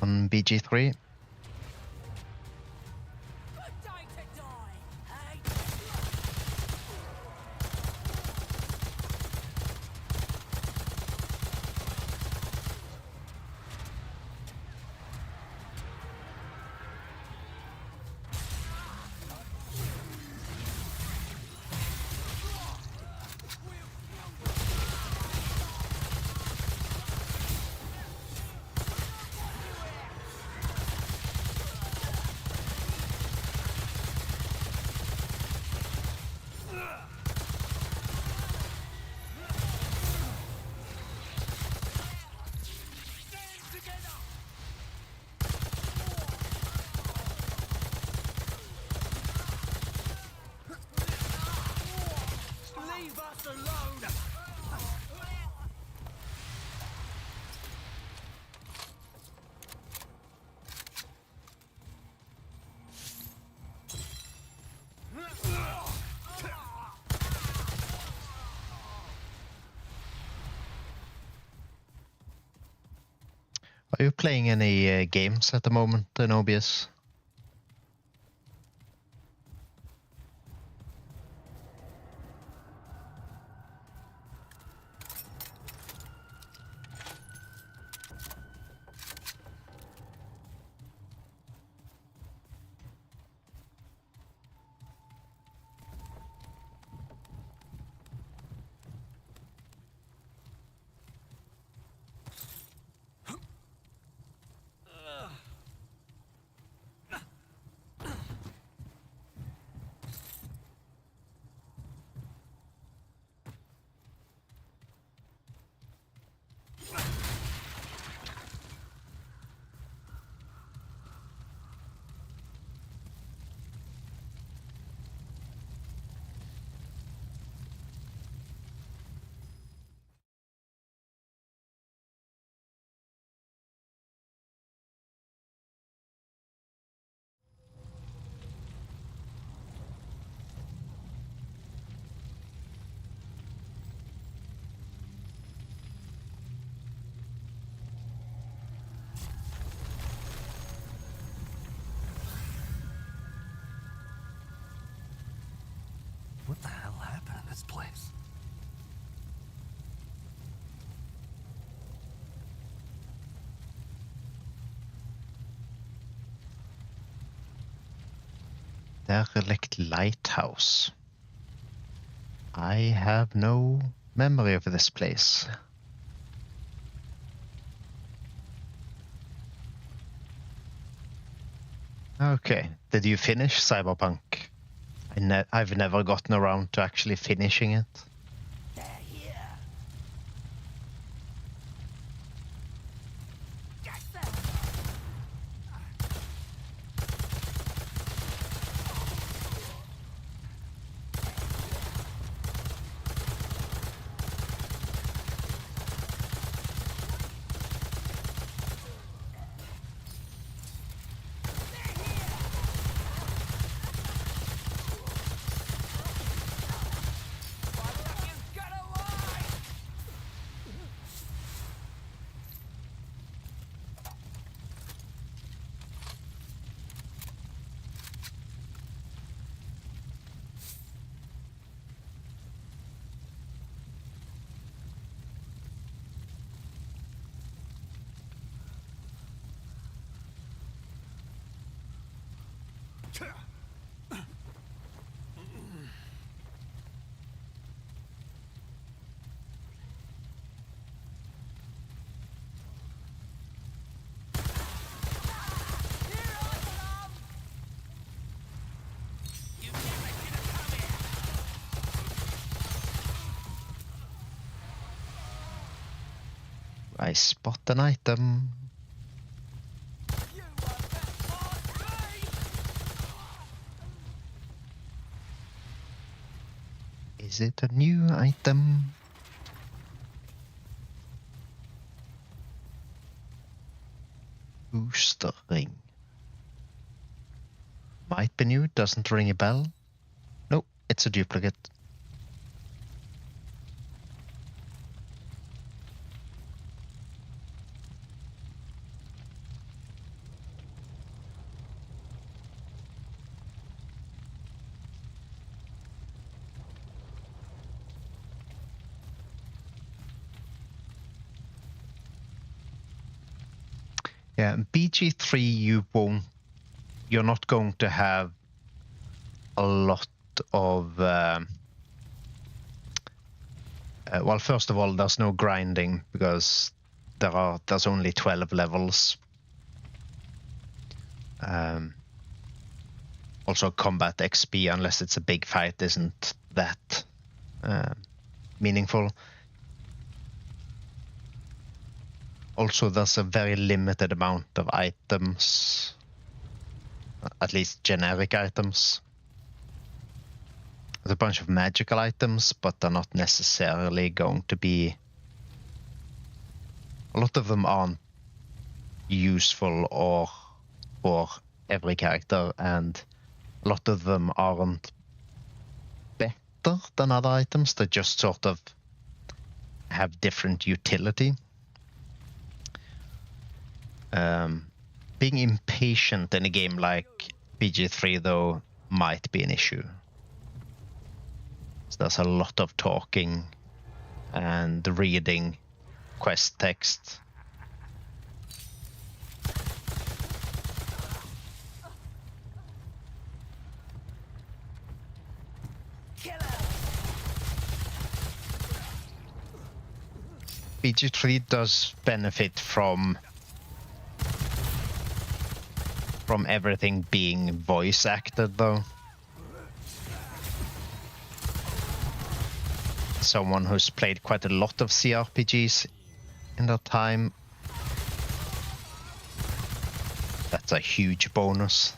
on BG3. Leave us alone! Are you playing any games at the moment in OBS? What the hell happened in this place? Derelict Lighthouse. I have no memory of this place. Okay, did you finish Cyberpunk? I've never gotten around to actually finishing it. They're here. Get them. I spot an item. Is it a new item? Booster ring. Might be new, doesn't ring a bell. Nope, it's a duplicate. Yeah, BG3 you're not going to have a lot of well, first of all, there's no grinding because there's only 12 levels. Also, combat XP, unless it's a big fight, isn't that meaningful. Also, there's a very limited amount of items, at least generic items. There's a bunch of magical items, but they're not necessarily going to be... A lot of them aren't useful or for every character, and a lot of them aren't better than other items. They just sort of have different utility. Being impatient in a game like BG3, though, might be an issue. So there's a lot of talking and reading quest text. BG3 does benefit from everything being voice acted, though. Someone who's played quite a lot of CRPGs in their time, that's a huge bonus.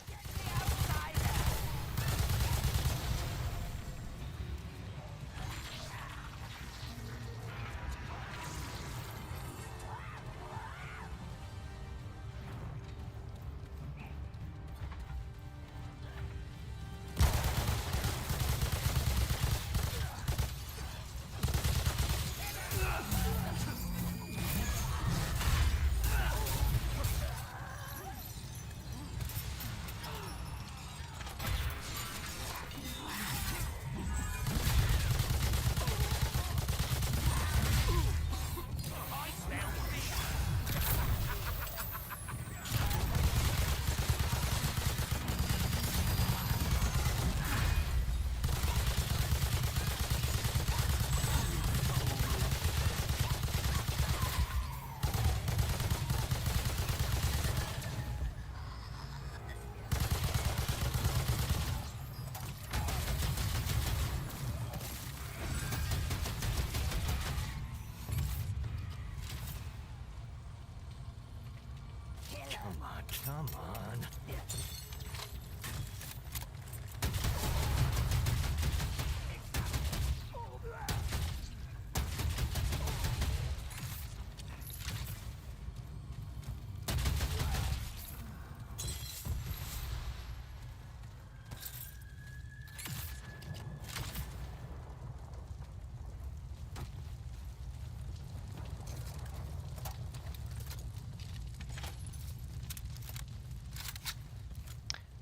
Come on.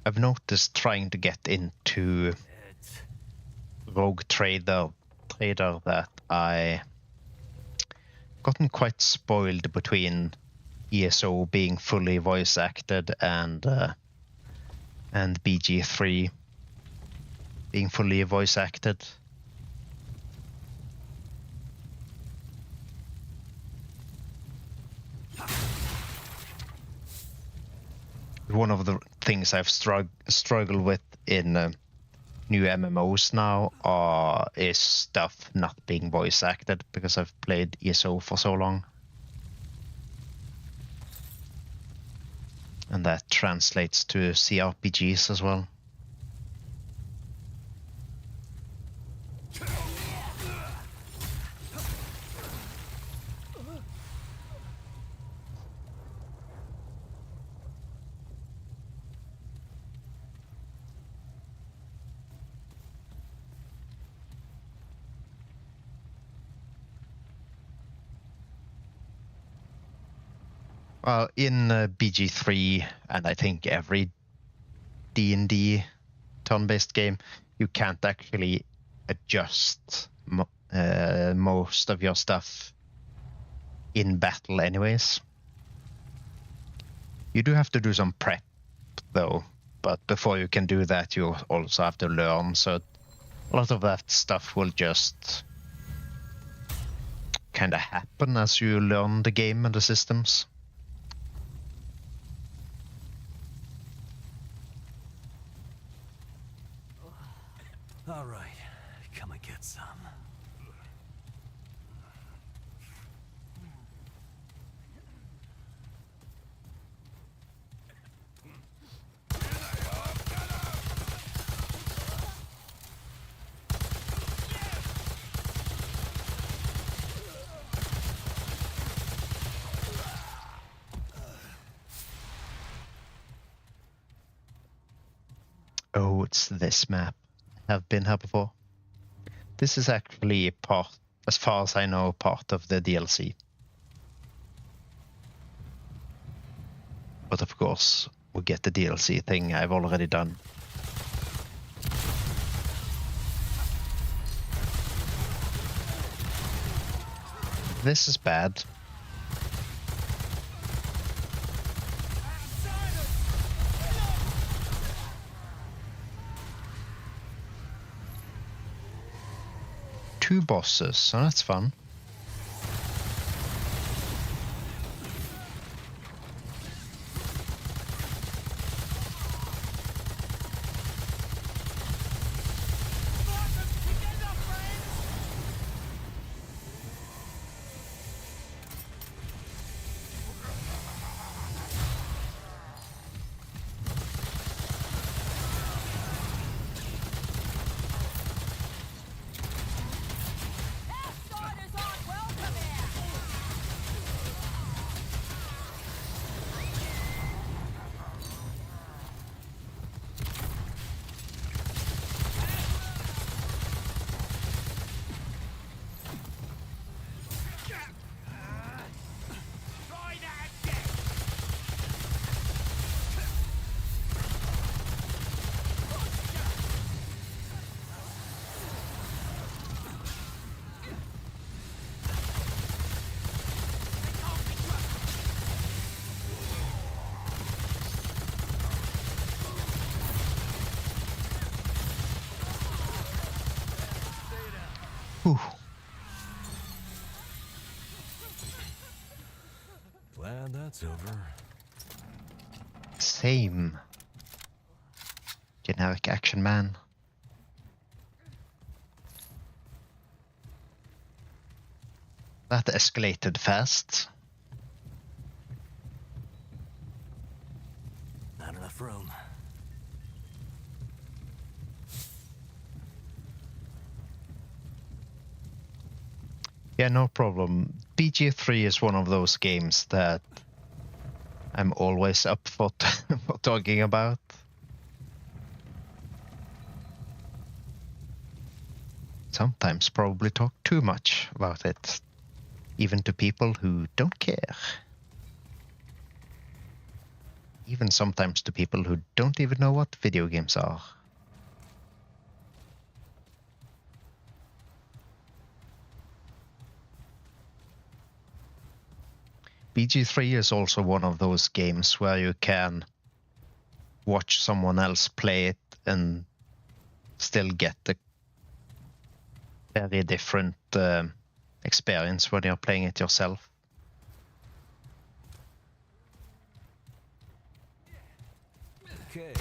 I've noticed trying to get into Rogue Trader that I gotten quite spoiled between ESO being fully voice acted and BG3 being fully voice acted. One of the things I've struggled with in new MMOs now is stuff not being voice acted because I've played ESO for so long. And that translates to CRPGs as well. Well, in BG3, and I think every D&D turn-based game, you can't actually adjust most of your stuff in battle anyways. You do have to do some prep, though. But before you can do that, you also have to learn. So a lot of that stuff will just kind of happen as you learn the game and the systems. All right, come and get some. Oh, it's this map. I've been here before. This is actually part, as far as I know, part of the DLC. But of course, we'll get the DLC thing I've already done. This is bad. Two bosses, so that's fun. Whew. Glad that's over. Same. Generic action man. That escalated fast. Not enough room. Yeah, no problem. BG3 is one of those games that I'm always up for, for talking about. Sometimes probably talk too much about it, even to people who don't care. Even sometimes to people who don't even know what video games are. BG3 is also one of those games where you can watch someone else play it and still get a very different experience when you're playing it yourself. Okay.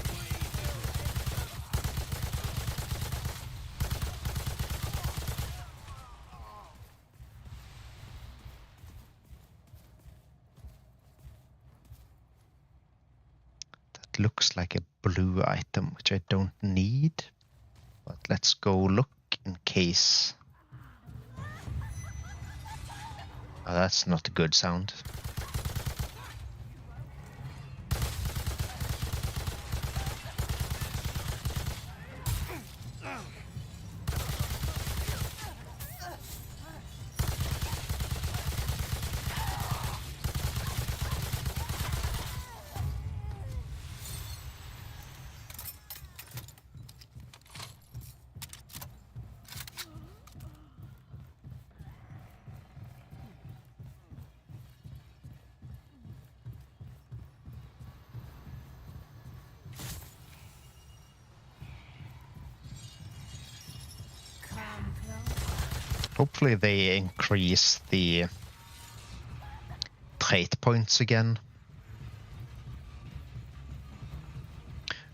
That looks like a blue item, which I don't need. But let's go look in case. Oh, that's not a good sound. Hopefully they increase the trait points again.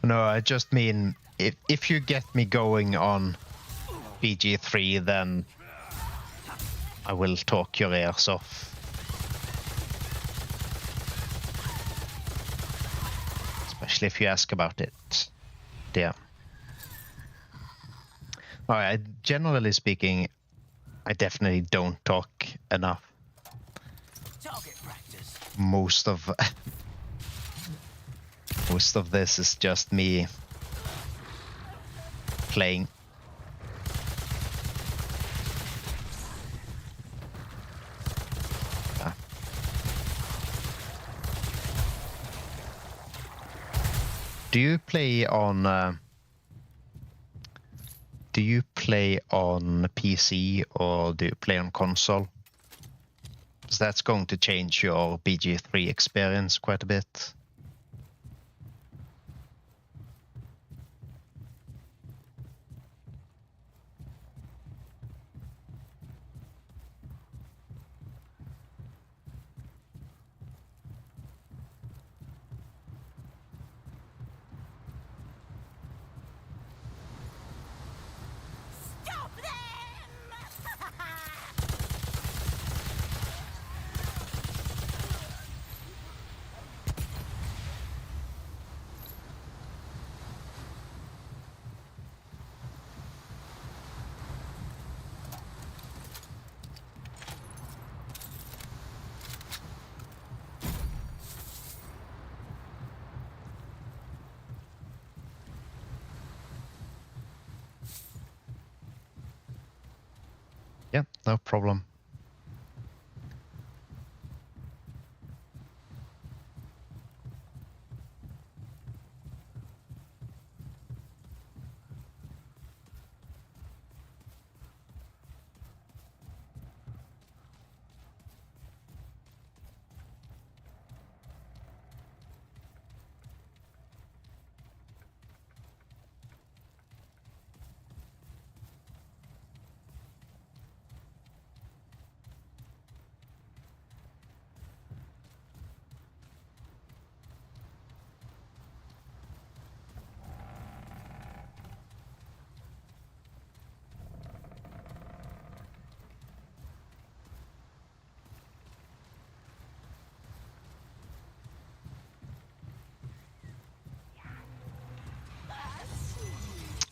No, I just mean if you get me going on BG3, then I will talk your ears off. Especially if you ask about it. Yeah. Alright, generally speaking, I definitely don't talk enough. Target practice. Most of this is just me playing. Ah. Do you play on PC or do you play on console? Because that's going to change your BG3 experience quite a bit. Stop them! Yeah, no problem.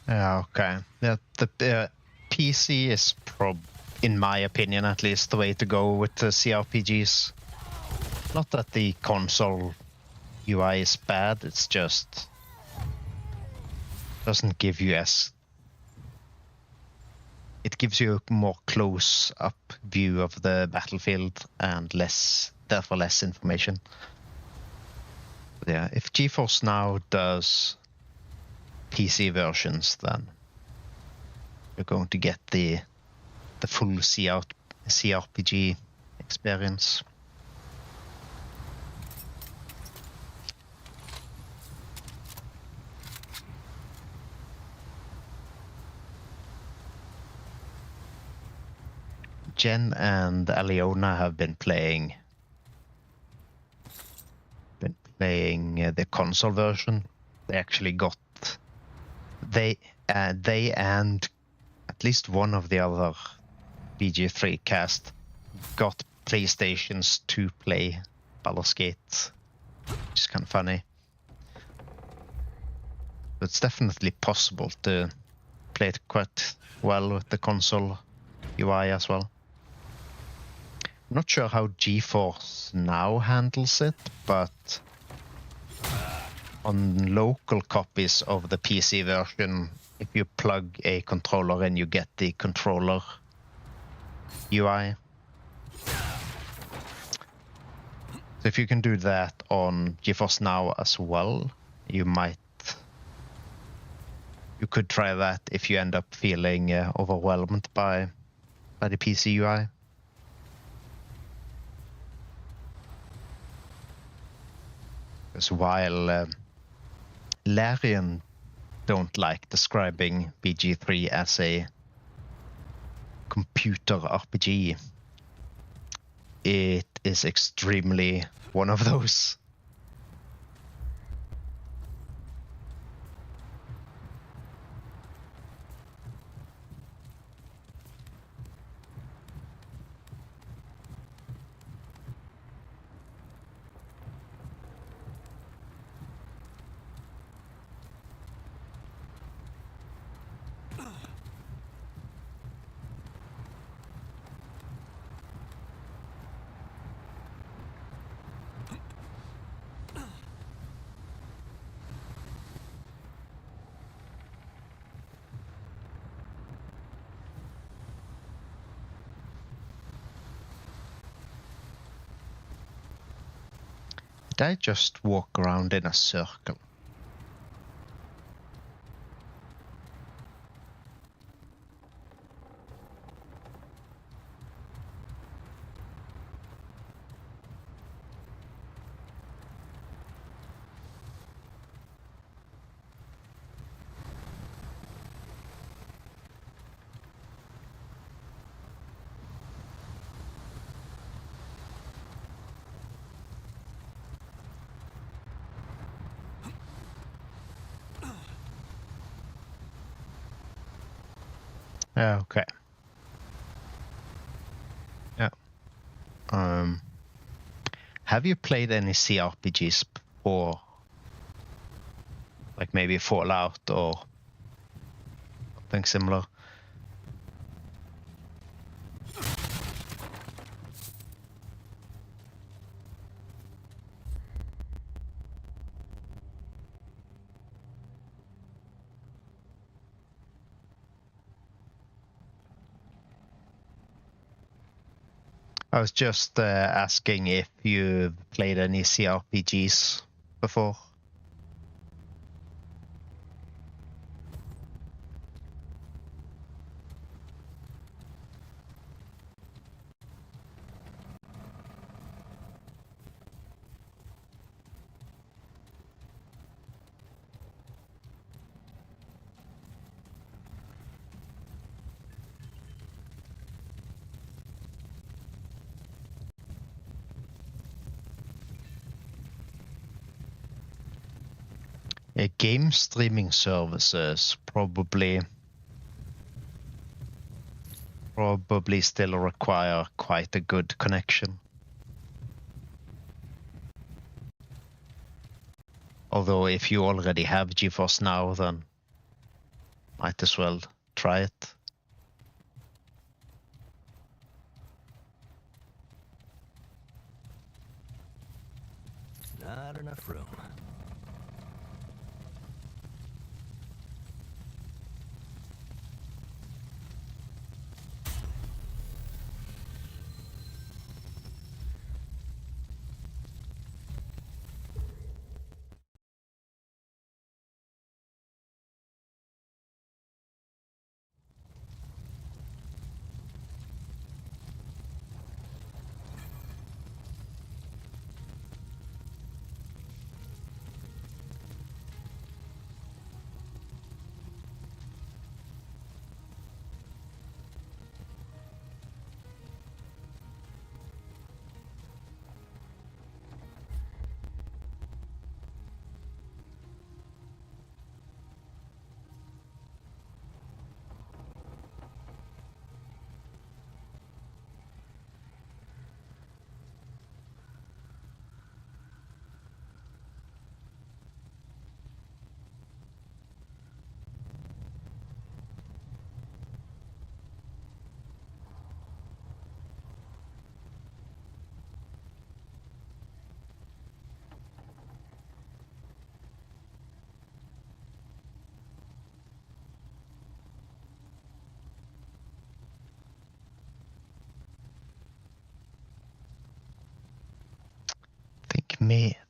Yeah, okay. Yeah, the PC is in my opinion at least, the way to go with the CRPGs. Not that the console UI is bad, it's just doesn't give you it gives you a more close-up view of the battlefield and therefore less information. But yeah, if GeForce Now does PC versions, then you're going to get the full CRPG experience. Jen and Aliona have been playing the console version. They actually got they and at least one of the other BG3 cast got PlayStations to play Baldur's Gate, which is kind of funny. But it's definitely possible to play it quite well with the console UI as well. I'm not sure how GeForce Now handles it, but on local copies of the PC version, if you plug a controller in, you get the controller UI. So if you can do that on GeForce Now as well, you could try that if you end up feeling overwhelmed by the PC UI. Because while Larian don't like describing BG3 as a computer RPG, it is extremely one of those. Did I just walk around in a circle? Yeah, okay. Yeah. Have you played any CRPGs before? Like maybe Fallout or something similar? I was just asking if you've played any CRPGs before. Game streaming services probably still require quite a good connection. Although if you already have GeForce Now, then might as well try it. Not enough room.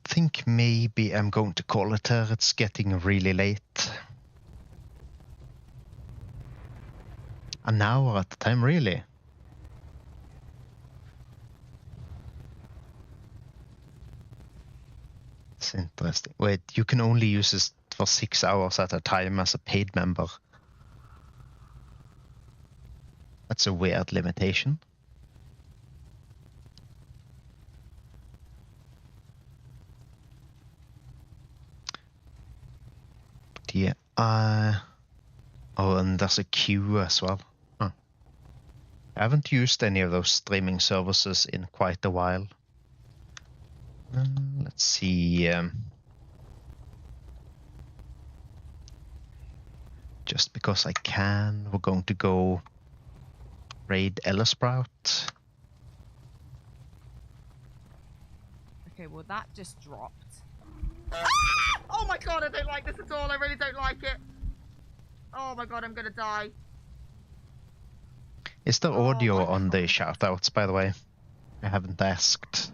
Think maybe I'm going to call it here. It's getting really late. An hour at a time, really? It's interesting. Wait, you can only use this for 6 hours at a time as a paid member. That's a weird limitation. But yeah, oh, and there's a queue as well. Huh. I haven't used any of those streaming services in quite a while. Let's see. Just because I can, we're going to go raid Ellisprout. Okay, well that just dropped. Oh my god, I don't like this at all. I really don't like it. Oh my god, I'm gonna die. Is there audio on the shoutouts, by the way? I haven't asked.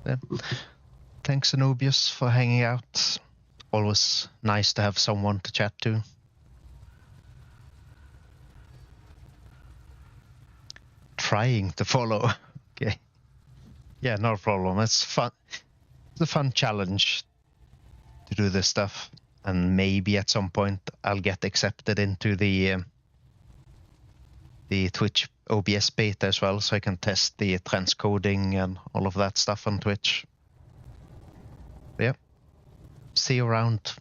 Yeah. Thanks, Anubius, for hanging out. Always nice to have someone to chat to. Trying to follow. Okay. Yeah, no problem. It's fun. It's a fun challenge to do this stuff. And maybe at some point I'll get accepted into the Twitch OBS beta as well, so I can test the transcoding and all of that stuff on Twitch. Yeah. See you around.